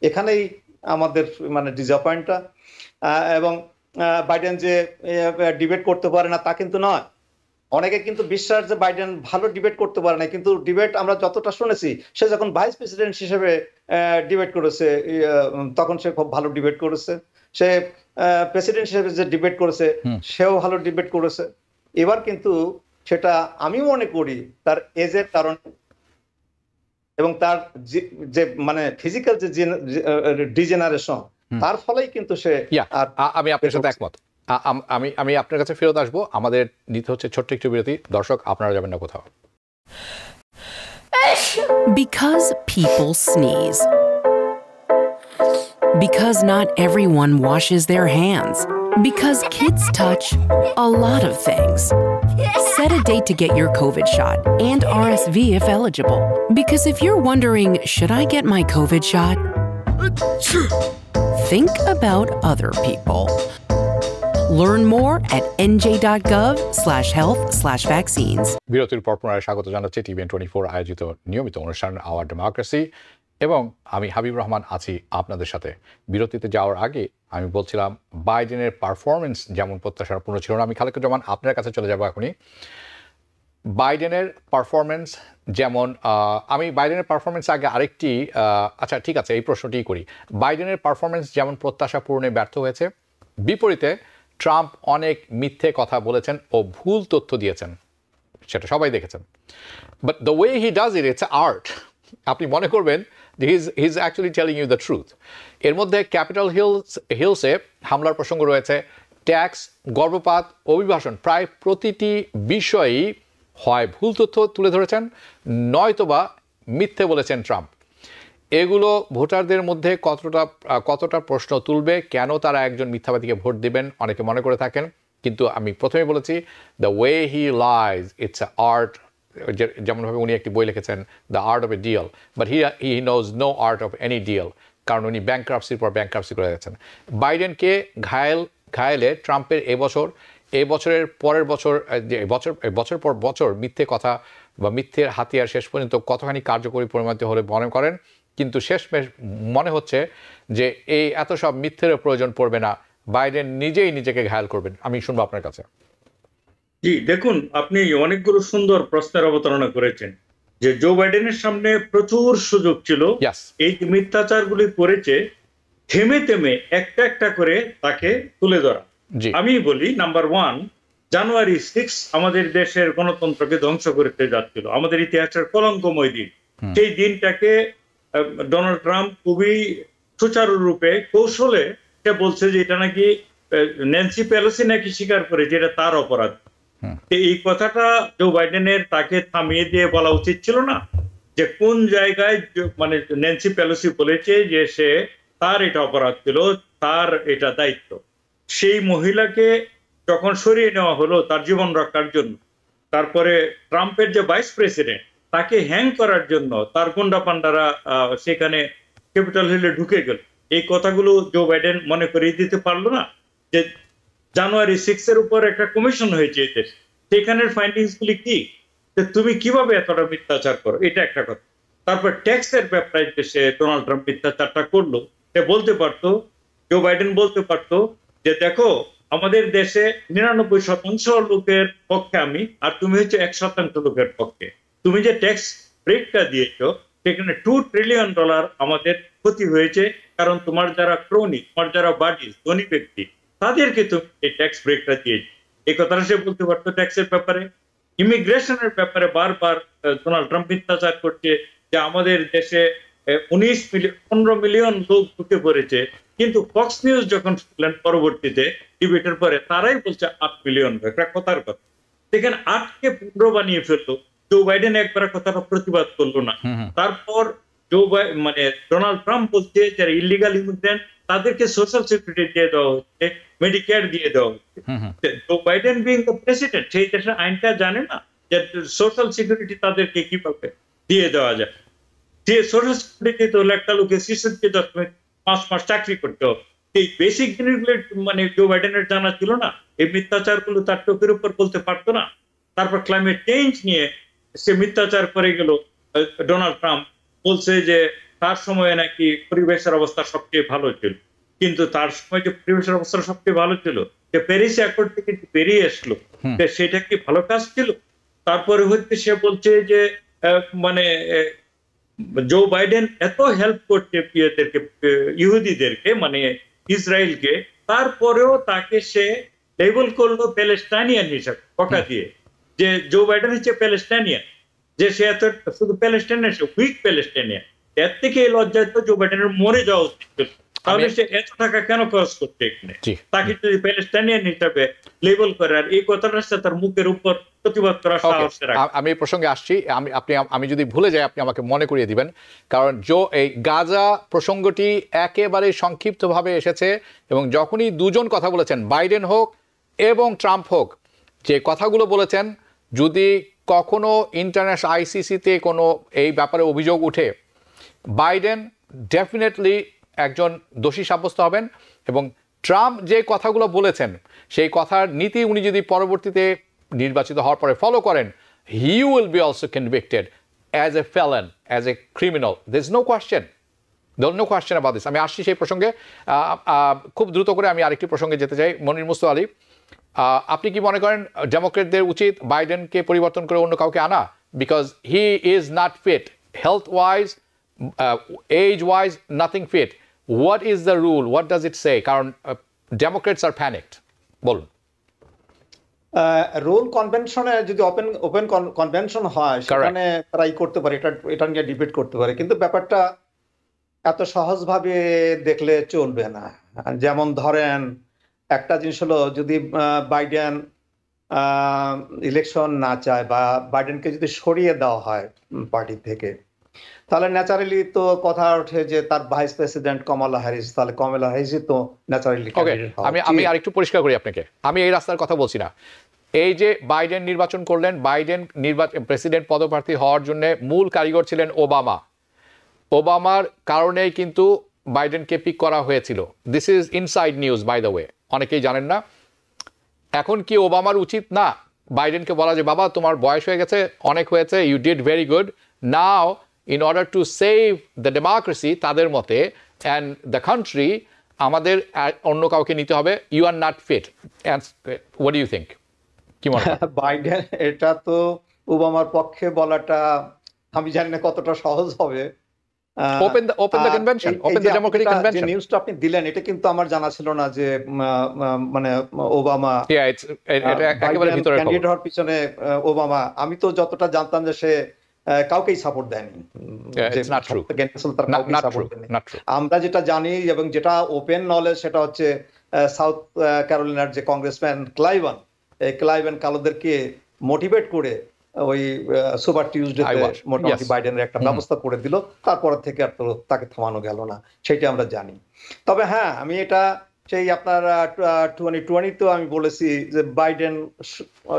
এখানেই আমাদের মানে ডিসঅ্যাপয়েন্টটা। এবং বাইডেন যে ডিবেট করতে পারে না তা কিন্তু নয়। অনেকে কিন্তু বিশ্বাস যে বাইডেন ভালো ডিবেট করতে পারে না, কিন্তু ডিবেট আমরা যতটা শুনেছি, সে যখন ভাইস প্রেসিডেন্ট হিসেবে ডিবেট করেছে তখন সে খুব ভালো ডিবেট করেছে। সে প্রেসিডেন্ট হিসেবে যে ডিবেট করেছে সেও ভালো ডিবেট করেছে। এবার কিন্তু সেটা আমি মনে করি তার এজের কারণ এবং তার যে মানে ফিজিক্যাল যে ডিজেনারেশন, তার ফলেই কিন্তু সে। আমি আপনার সাথে একমত। আমি আপনার কাছে ফেরত আসবো। আমাদের নিতে হচ্ছে ছোট্ট একটু বিরতি। দর্শক, আপনারা যাবেন না কোথাও। Because people sneeze. Because not everyone washes their hands. Because kids touch a lot of things. Set a date to get your COVID shot and RSV if eligible. Because if you're wondering, should I get my COVID shot? Think about other people. Learn more at nj.gov/health/vaccines. বিরতির পর পুনরায় স্বাগত জানাচ্ছি TVN 24 আয়োজিত নিয়মিত অনুষ্ঠান hour democracy, এবং আমি হাবিব রহমান আছি আপনাদের সাথে। বিরতিতে যাওয়ার আগে আমি বলছিলাম বাইডেনের পারফরমেন্স যেমন প্রত্যাশার পূর্ণ ছিল না। আমি খালেকুজ্জামান আপনার কাছে চলে যাব এখনই। বাইডেনের পারফরমেন্স যেমন আমি বাইডেনের পারফরমেন্স আগে আরেকটি আচ্ছা ঠিক আছে, এই প্রশ্নটিই করি। বাইডেনের পারফরমেন্স যেমন প্রত্যাশা পূরণে ব্যর্থ হয়েছে, বিপরীতে ট্রাম্প অনেক মিথ্যে কথা বলেছেন ও ভুল তথ্য দিয়েছেন, সেটা সবাই দেখেছেন। But the way he does it, it's art. আপনি মনে করবেন যে he is actually telling you the truth. এর মধ্যে ক্যাপিটাল হিলসে হামলার প্রসঙ্গ রয়েছে, ট্যাক্স, গর্ভপাত, অভিবাসন, প্রায় প্রতিটি বিষয়ই হয় ভুল তথ্য তুলে ধরেছেন, নয়তোবা মিথ্যে বলেছেন ট্রাম্প। এগুলো ভোটারদের মধ্যে কতটা প্রশ্ন তুলবে, কেন তারা একজন মিথ্যাবাদীকে ভোট দেবেন অনেকে মনে করে থাকেন। কিন্তু আমি প্রথমেই বলেছি, the way he lies it's a art. যেমনভাবে উনি একটি বই লিখেছেন, the art of a deal, but he knows no art of any deal, কারণ উনি ব্যাংক্রাপসির পর ব্যাংক্রাপসি করে গেছেন। বাইডেনকে ঘায়েলে ট্রাম্পের এবছরের পরের বছর বছর পর বছর মিথ্যে কথা বা মিথ্যের হাতিয়ার শেষ পর্যন্ত কতখানি কার্যকরী পরিণত হলে মনে করেন, কিন্তু শেষমেশ মনে হচ্ছে যে এই এত সব মিথ্যের প্রয়োজন পড়বে না, বাইডেন নিজেই নিজেকে ঘায়াল করবেন। আমি শুনবো আপনার কাছে। জি দেখুন, আপনি অনেকগুলো সুন্দর প্রশ্নের অবতারণা করেছেন যে জো বাইডেনের সামনে প্রচুর সুযোগ ছিল এই মিথ্যাচারগুলি করেছে থেমে থেমে একটা একটা করে তাকে তুলে ধরা। আমি বলি, নাম্বার 1, জানুয়ারি 6 আমাদের দেশের গণতন্ত্রকে ধ্বংস করতে যাচ্ছিল, আমাদের ইতিহাসের কলঙ্কময় দিন। সেই দিনটাকে ডোনাল্ড ট্রাম্প খুবই সুচারুরূপে কৌশলে সে বলছে যে এটা নাকি ন্যান্সি পেলোসি নাকি স্বীকার করে যে এটা তার অপরাধ। এই কথাটা জো বাইডেনের তাকে থামিয়ে দিয়ে বলা উচিত ছিল না, যে কোন জায়গায় মানে ন্যান্সি পেলোসি বলেছে যে সে তার এটা অপরাধ ছিল, তার এটা দায়িত্ব। সেই মহিলাকে যখন সরিয়ে নেওয়া হলো তার জীবন রক্ষার জন্য, তারপরে ট্রাম্পের যে ভাইস প্রেসিডেন্ট তাকে হ্যাং করার জন্য তার গুন্ডা পান্ডারা সেখানে ক্যাপিটাল হিলে ঢুকে গেল, এই কথাগুলো জো বাইডেন মনে করিয়ে দিতে পারলো না যে জানুয়ারি 6 এর উপর একটা কমিশন হয়েছে এদের, সেখানের ফাইন্ডিংস গুলি কি, তুমি কিভাবে এতটা মিথ্যাচার করো, এটা একটা কথা। তারপর ট্যাক্সের ব্যাপারে যে সে ডোনাল্ড ট্রাম্প মিথ্যাচারটা করলো, সে বলতে পারতো, জো বাইডেন বলতে পারতো যে দেখো আমাদের দেশে 99% লোকের পক্ষে আমি, আর তুমি হচ্ছে 1% লোকের পক্ষে। তুমি যে ট্যাক্স ব্রেকটা দিয়েছো সেখানে $2 ট্রিলিয়ন আমাদের ক্ষতি হয়েছে, কারণ তোমার যারা ক্রোনি, তোমার যারা বাডি ধনী ব্যক্তি, তাদেরকে তুমি এই ট্যাক্স ব্রেকটা দিয়েছো। এই কথাটা সে বলতে পারতো ট্যাক্সের ব্যাপারে। ইমিগ্রেশনের ব্যাপারে বারবার ডোনাল্ড ট্রাম্প মিথ্যাচার করছে যে আমাদের দেশে 15 মিলিয়ন লোক ঢুকে পড়েছে, কিন্তু ফক্স নিউজ যখন শুনলেন পরবর্তীতে ডিবেটের পরে, তারাই বলছে 8 মিলিয়ন। একটা কথার কথা, দেখেন 8কে 15 বানিয়ে ফেললো। জো বাইডেন একবার কথাটা প্রতিবাদ করলো না। তারপর মানে ডোনাল্ড ট্রাম্প বলছে যারা ইলিগাল ইমিগ্রেন্ট তাদেরকে সোশ্যাল সিকিউরিটি দিয়ে দেওয়া হচ্ছে, মেডিকেয়ার দিয়ে দেওয়া হচ্ছে। Joe Biden being the president, সেই দেশের আইনটা জানে না যে সোশ্যাল সিকিউরিটি তাদেরকে কিভাবে দিয়ে দেওয়া যায়। যে সোশ্যাল সিকিউরিটি তো হলো একটা লোকের শিশুর 5 মাস চাকরি করতে হবে। এই বেসিক জিনিসগুলো মানে জো বাইডেনের জানা ছিল না। এই মিথ্যাচার গুলো তার টোকের উপর বলতে পারতো না। তারপর ক্লাইমেট চেঞ্জ নিয়ে সে মিথ্যাচার করে গেল। ডোনাল্ড ট্রাম্প বলছে যে তার সময়ে নাকি পরিবেশের অবস্থা সবচেয়ে ভালো ছিল, কিন্তু তার সময় যে পরিবেশের অবস্থা সবচেয়ে ভালো ছিল, যে প্যারিস অ্যাকর্ড থেকে বেরিয়ে আসলো, সেটা কি ভালো কাজ ছিল? তারপরে হচ্ছে সে বলছে যে মানে জো বাইডেন এত হেল্প করছে ইহুদিদেরকে, মানে ইসরায়েলকে, তারপরেও তাকে সে লেবেল করলো প্যালেস্টাইনিয়ান হিসাবে কথা দিয়ে, যে জো বাইডেন হচ্ছে প্যালেস্টাইনিয়ান, যে সে এত শুধু প্যালেস্টাইনিয়ান, সে উইক প্যালেস্টাইনিয়ান। এর থেকে লজ্জায় তো জো বাইডেনের মরে যাওয়া উচিত। তাহলে সে এত টাকা কেন খরচ করছে এখানে? তাকে যদি প্যালেস্টাইনিয়ান হিসাবে লেবেল করে, আর এই কথাটার সাথে তার মুখের উপর প্রতিবাদ করার সাহস রাখে। আমি এই প্রসঙ্গে আসছি। আমি যদি ভুলে যাই আপনি আমাকে মনে করিয়ে দিবেন, কারণ এই গাজা প্রসঙ্গটি একেবারে সংক্ষিপ্তভাবে এসেছে, এবং যখনই দুজন কথা বলেছেন, বাইডেন হোক এবং ট্রাম্প হোক, যে কথাগুলো বলেছেন, যদি কখনো ইন্টারন্যাশনাল আইসিসিতে কোনো এই ব্যাপারে অভিযোগ উঠে, বাইডেন ডেফিনেটলি একজন দোষী সাব্যস্ত হবেন। এবং ট্রাম্প যে কথাগুলো বলেছেন, সেই কথার নীতি উনি যদি পরবর্তীতে নির্বাচিত হওয়ার পরে ফলো করেন, he will be also convicted as a felon, as a criminal. There is no question, no question about this. আমি আসছি সেই প্রসঙ্গে। খুব দ্রুত করে আমি আরেকটি প্রসঙ্গে যেতে চাই। মনির মুস্তফা আলী, আপনি কি মনে করেন ডেমোক্রেটদের উচিত বাইডেনকে পরিবর্তন করে অন্য কাউকে আনা? Because he is not fit, health wise, age wise, nothing fit. What is the rule? What does it say? কারণ ডেমোক্রেটস আর প্যানিকড। বলুন। রুল কনভেনশনে যদি ওপেন কনভেনশন হয়, সেখানে তারা করতে পারে, এটা নিয়ে ডিবেট করতে পারে, কিন্তু ব্যাপারটা এত সহজভাবে দেখলে চলবে না। যেমন ধরেন, একটা জিনিস হলো, যদি বাইডেন ইলেকশন না চায় বা বাইডেনকে যদি সরিয়ে দেওয়া হয় পার্টি থেকে, তাহলে ন্যাচারালি তো কথা ওঠে যে তার ভাইস প্রেসিডেন্ট কমলা হ্যারিস, তাহলে কমলা হ্যারিসই তো ন্যাচারালি। আমি আরেকটু পরিষ্কার করি আপনাকে, আমি এই রাস্তার কথা বলছি না। এই যে বাইডেন নির্বাচন করলেন, বাইডেন প্রেসিডেন্ট পদপ্রার্থী হওয়ার জন্য মূল কারিগর ছিলেন ওবামা। ওবামার কারণেই কিন্তু বাইডেনকে পিক করা হয়েছিল। This is inside news, by the way, অনেকেই জানেন না। এখন কি ওবামার উচিত না বাইডেনকে বলা যে বাবা তোমার বয়স হয়ে গেছে, অনেক হয়েছে, you did very good, now in order to save the democracy, তাদের মতে, and the country, আমাদের অন্য কাউকে নিতে হবে, you are not fit. And what do you think? কি মনে হয়? বাইডেন, এটা তো ওবামার পক্ষে বলাটা আমি জানি না কতটা সহজ হবে। Open the convention, open the democratic convention. যে নিউজটা আপনি দিলেন, এটা কিন্তু আমার জানা ছিল না যে মানে ওবামা একেবারে ভিতরে ক্যান্ডিডেট হওয়ার পিছনে ওবামা, আমি তো যতটা জানতাম যে সে কাউকেই সাপোর্ট দেয়নি। আমরা যেটা জানি এবং যেটা ওপেন নলেজ, সেটা হচ্ছে সাউথ ক্যারোলিনার যে কংগ্রেসম্যান ক্লাইভেন কালোদেরকে মোটিভেট করে ওই সুপার টিউজডেতে মোটামুটি বাইডেনের একটা ব্যবস্থা করে দিল। তারপর থেকে আর তো তাকে থামানো গেল না, সেটা আমরা জানি। তবে হ্যাঁ, আমি এটা সেই আপনার 2020 আমি বলেছি যে Biden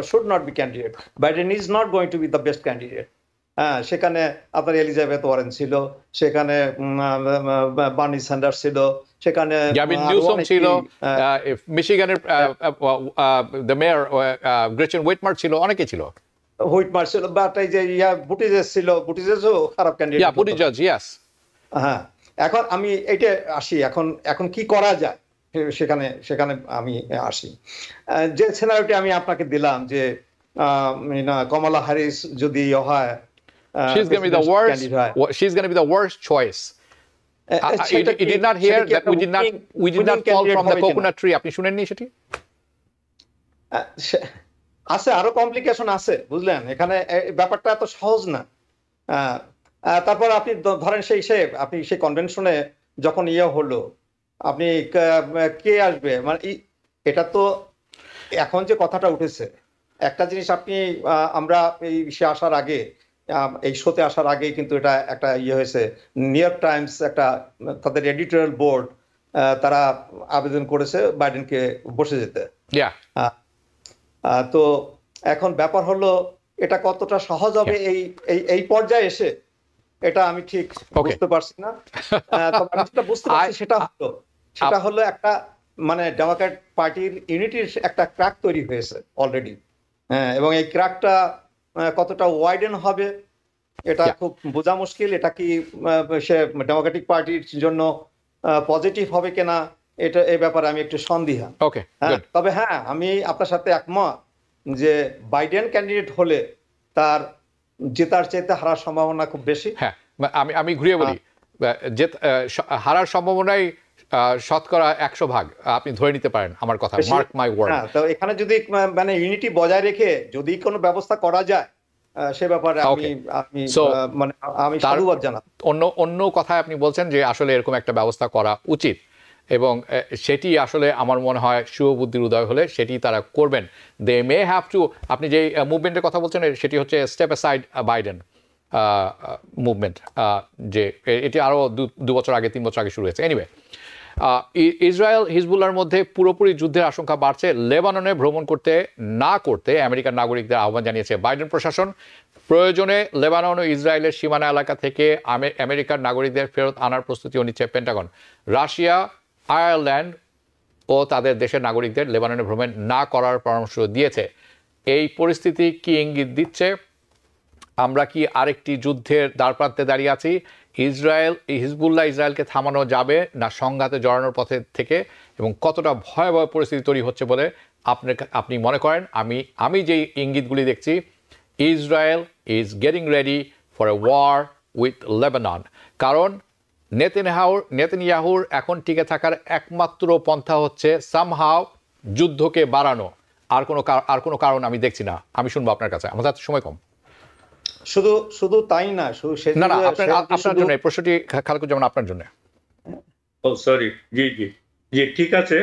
should not be candidate, Biden is not going to be the best candidate. হ্যাঁ, সেখানে আপনার এলিজাবেথ ওয়ারেন ছিল, সেখানে বার্নি স্যান্ডার্স ছিল, সেখানে গ্যাভিন নিউসম ছিল, মিশিগানের দ্য মেয়র গ্রেচেন হুইটমার ছিল, অনেকে ছিল। হুইটমার ছিল, বাট এই যে বুটিজেস ছিল, বুটিজেসও খারাপ ক্যান্ডিডেট। বুটিজেস, ইয়েস। হ্যাঁ, এখন আমি এইটা আসি, এখন কি করা যায় সেখানে আমি আসি। যে সিনারিওটি আমি আপনাকে দিলাম, যে কমলা হ্যারিস যদি হয়, she's going to be the worst choice. You did not hear that we did not fall from the coconut tree. আপনি শুনেননি সেটি? আছে, আরো কমপ্লিকেশন আছে, বুঝলেন? এখানে ব্যাপারটা এত সহজ না। তারপর আপনি ধরেন আপনি সেই কনভেনশনে যখন হলো, আপনি কে আসবে, মানে এটা তো এখন যে কথাটা উঠেছে, একটা জিনিস আপনি আমরা আসার আগে, এই শোতে আসার আগে কিন্তু এটা একটা হয়েছে, নিউ ইয়র্ক টাইমস একটা তাদের এডিটোরিয়াল বোর্ড তারা আবেদন করেছে বাইডেনকে বসে যেতে। তো এখন ব্যাপার হলো এটা কতটা সহজ হবে এই পর্যায়ে এসে, এটা আমি ঠিক বুঝতে পারছি না। তবে আমি যেটা বুঝতে পারছি সেটা হলো একটা মানে ডেমোক্র্যাট পার্টির ইউনিটির একটা ক্র্যাক তৈরি হয়েছে অলরেডি, এবং এই ক্র্যাকটা কতটা ওয়াইডেন হবে এটা খুব বোঝা মুশকিল। এটা কি সে ডেমোক্রেটিক পার্টির জন্য পজিটিভ হবে কিনা, এটা এই ব্যাপারে আমি একটু সন্দিহান। তবে হ্যাঁ, আমি আপনার সাথে একমত যে বাইডেন ক্যান্ডিডেট হলে তার জেতার চাইতে হারার সম্ভাবনা খুব বেশি। হ্যাঁ, আমি ঘুরিয়ে বলি, হারার সম্ভাবনাই শতকরা 100%, আপনি ধরে নিতে পারেন আমার কথা, মার্ক মাই ওয়ার্ড। তো এখানে যদি মানে ইউনিটি বজায় রেখে যদি কোনো ব্যবস্থা করা যায়, সে ব্যাপারে আমি সাধুবাদ জানাই। অন্য কথায় আপনি বলছেন যে আসলে এরকম একটা ব্যবস্থা করা উচিত, এবং সেটি আসলে আমার মনে হয় শুভবুদ্ধির উদয় হলে সেটি তারা করবেন। দে মে হ্যাভ টু, আপনি যে মুভমেন্টের কথা বলছেন সেটি হচ্ছে স্টেপ অ্যাসাইড বাইডেন মুভমেন্ট, যে এটি আরও 2 বছর আগে 3 বছর আগে শুরু হয়েছে। এনিওয়ে, ইসরায়েল হিজবুল্লাহর মধ্যে পুরোপুরি যুদ্ধের আশঙ্কা বাড়ছে। লেবাননে ভ্রমণ করতে আমেরিকান নাগরিকদের আহ্বান জানিয়েছে বাইডেন প্রশাসন। প্রয়োজনে লেবানন ও ইসরায়েলের সীমানা এলাকা থেকে আমেরিকার নাগরিকদের ফেরত আনার প্রস্তুতিও নিচ্ছে পেন্টাগন। রাশিয়া, আয়ারল্যান্ড ও তাদের দেশের নাগরিকদের লেবাননে ভ্রমণ না করার পরামর্শ দিয়েছে। এই পরিস্থিতি কি ইঙ্গিত দিচ্ছে আমরা কি আরেকটি যুদ্ধের দ্বারপ্রান্তে দাঁড়িয়ে আছি? হিজবুল্লাহ ইসরায়েলকে থামানো যাবে না সংঘাতে জড়ানোর পথে থেকে, এবং কতটা ভয়াবহ পরিস্থিতি তৈরি হচ্ছে বলে আপনি মনে করেন? আমি যেই ইঙ্গিতগুলি দেখছি, Israel is getting ready for a war with Lebanon. কারণ নেতানিয়াহুর এখন টিকে থাকার একমাত্র পন্থা হচ্ছে সামহাও যুদ্ধকে বাড়ানো। আর কোনো কারণ আমি দেখছি না। আমি শুনবো আপনার কাছে, আমাদের হাতে সময় কম। শুধু তাই না, না আপনার জন্য এই প্রশ্নটি, খালেকুজ্জামান আপনার জন্য। সরি, জি জি জি, ঠিক আছে।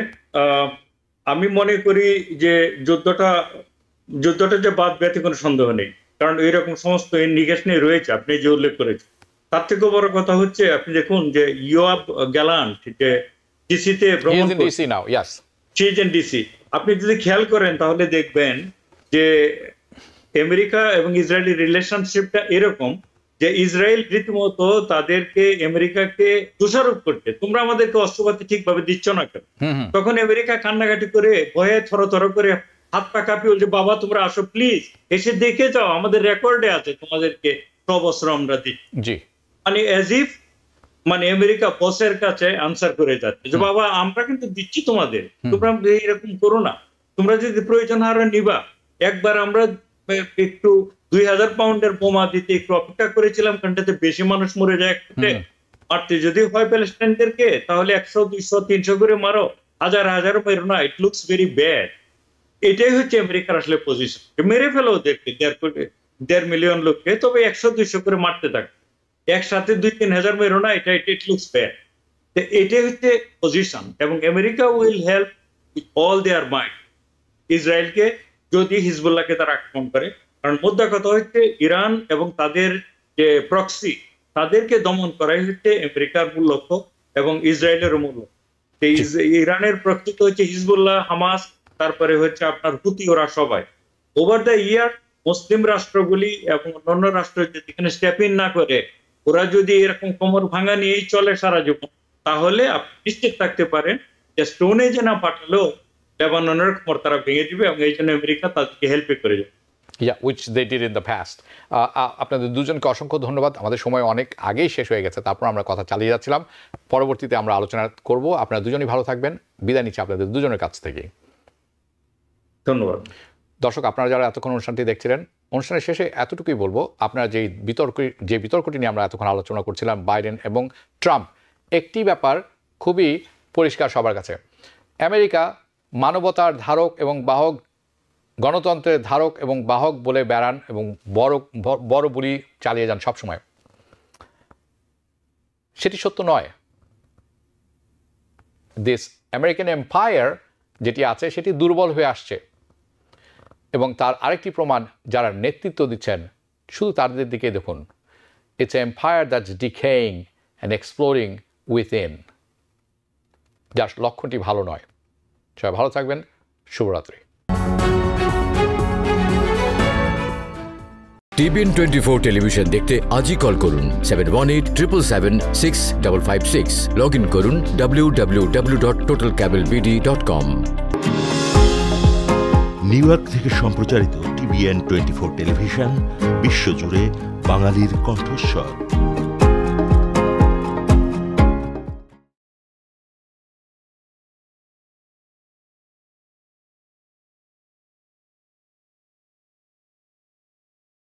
আমি মনে করি যে যুদ্ধটা যে বাদ ব্যতীত কোনো সন্দেহ নেই, কারণ এইরকম সমস্ত ইন্ডিকেশনে রয়েছে আপনি যে উল্লেখ করেছেন। তার থেকে বড় কথা হচ্ছে আপনি দেখুন যে ইয়োয়াব গ্যালান্ট যে ডিসিতে ভ্রমণ করছেন, ডিসি, আপনি যদি খেয়াল করেন তাহলে দেখবেন যে আমেরিকা এবং ইসরায়েলি রিলেশনশিপটা এরকম যে ইসরায়েল রীতিমতো তাদেরকে আমেরিকাকে দোষারোপ করছে, তোমরা আমাদেরকে অস্ত্রপাতি ঠিকভাবে দিচ্ছ না কেন। তখন আমেরিকা কান্নাকাটি করে ভয়ে থরথর করে হাত পা কাঁপিয়ে বলছে, বাবা তোমরা আসো প্লিজ, এসে দেখে যাও, আমাদের রেকর্ডে আছে তোমাদেরকে সব অস্ত্র আমরা দিচ্ছি। মানে অ্যাজ ইফ মানে আমেরিকা বসের কাছে আনসার করে যাচ্ছে যে বাবা আমরা কিন্তু দিচ্ছি তোমাদের, তোমরা এরকম করো না, তোমরা যদি প্রয়োজন হয় নিবা। একবার আমরা একটু 2000 পাউন্ডের বোমা দিতে একটু অপেক্ষা করেছিলাম, কারণটাতে বেশি মানুষ মরে যায়। মারতে যদি হয় প্যালেস্টাইনদেরকে তাহলে 100, 200, 300 করে মারো, হাজার মেরো না, ইট লুকস ভেরি ব্যাড। এটাই হচ্ছে আমেরিকার আসলে পজিশন, মেরে ফেলো ওদেরকে 1.5 মিলিয়ন লোককে, তবে 100, 200 করে মারতে থাকে, একসাথে 2-3 হাজার মেরো না, এটা ইট লুকস ব্যাড। এটাই হচ্ছে পজিশন, এবং America will help with all their might ইসরায়েলকে যদি হিজবুল্লাহকে তারা আক্রমণ করে। কারণ মোদ্দা কথা হচ্ছে ইরান এবং তাদের যে প্রক্সি, তাদেরকে দমন করাই হচ্ছে আমেরিকার মূল লক্ষ্য এবং ইসরায়েলের মূল লক্ষ্য। ইরানের প্রক্সি তো হচ্ছে হিজবুল্লাহ, হামাস, তারপরে হচ্ছে আপনার হুতি, ওরা সবাই। ওভার দ্য ইয়ার মুসলিম রাষ্ট্রগুলি এবং অন্যান্য রাষ্ট্র যেখানে স্টেপ ইন না করে, ওরা যদি এরকম কোমর ভাঙা নিয়েই চলে সারা জীবন, তাহলে আপনি নিশ্চিত থাকতে পারেন যে স্টোন এজে না পাঠালেও লেবাননের কোমর তারা ভেঙে দিবে, এবং এই জন্য আমেরিকা তাদেরকে হেল্প করে যাবে। which they did in the past. আপনাদের দুজনকে অসংখ্য ধন্যবাদ। আমাদের সময় অনেক আগেই শেষ হয়ে গেছে, তারপর আমরা কথা চালিয়ে যাচ্ছিলাম। পরবর্তীতে আমরা আলোচনা করব। আপনারা দুজনই ভালো থাকবেন। বিদায় নিচ্ছি আপনাদের দুজনের কাছ থেকে। ধন্যবাদ। দর্শক, আপনারা যারা এতক্ষণ অনুষ্ঠানটি দেখছিলেন, অনুষ্ঠানের শেষে এতটুকুই বলবো, আপনারা যে বিতর্কটি নিয়ে আমরা এতক্ষণ আলোচনা করছিলাম, বাইডেন এবং ট্রাম্প, একটি ব্যাপার খুবই পরিষ্কার সবার কাছে। আমেরিকা মানবতার ধারক এবং বাহক, গণতন্ত্রের ধারক এবং বাহক বলে বেড়ান এবং বড় বড় বুলি চালিয়ে যান সবসময়। সেটি সত্য নয়। দিস আমেরিকান এম্পায়ার যেটি আছে সেটি দুর্বল হয়ে আসছে, এবং তার আরেকটি প্রমাণ যারা নেতৃত্ব দিচ্ছেন শুধু তাদের দিকে দেখুন। It's a empire that's decaying and exploring within, যার লক্ষণটি ভালো নয়। সবাই ভালো থাকবেন, শুভরাত্রি। TBN 24 টেলিভিশন দেখতে আজই কল করুন 7187776556। লগ ইন করুন www.totalcablebd.com। নিউ ইয়র্ক থেকে সম্প্রচারিত TBN 24 টেলিভিশন বিশ্বজুড়ে বাঙালির কণ্ঠস্বর।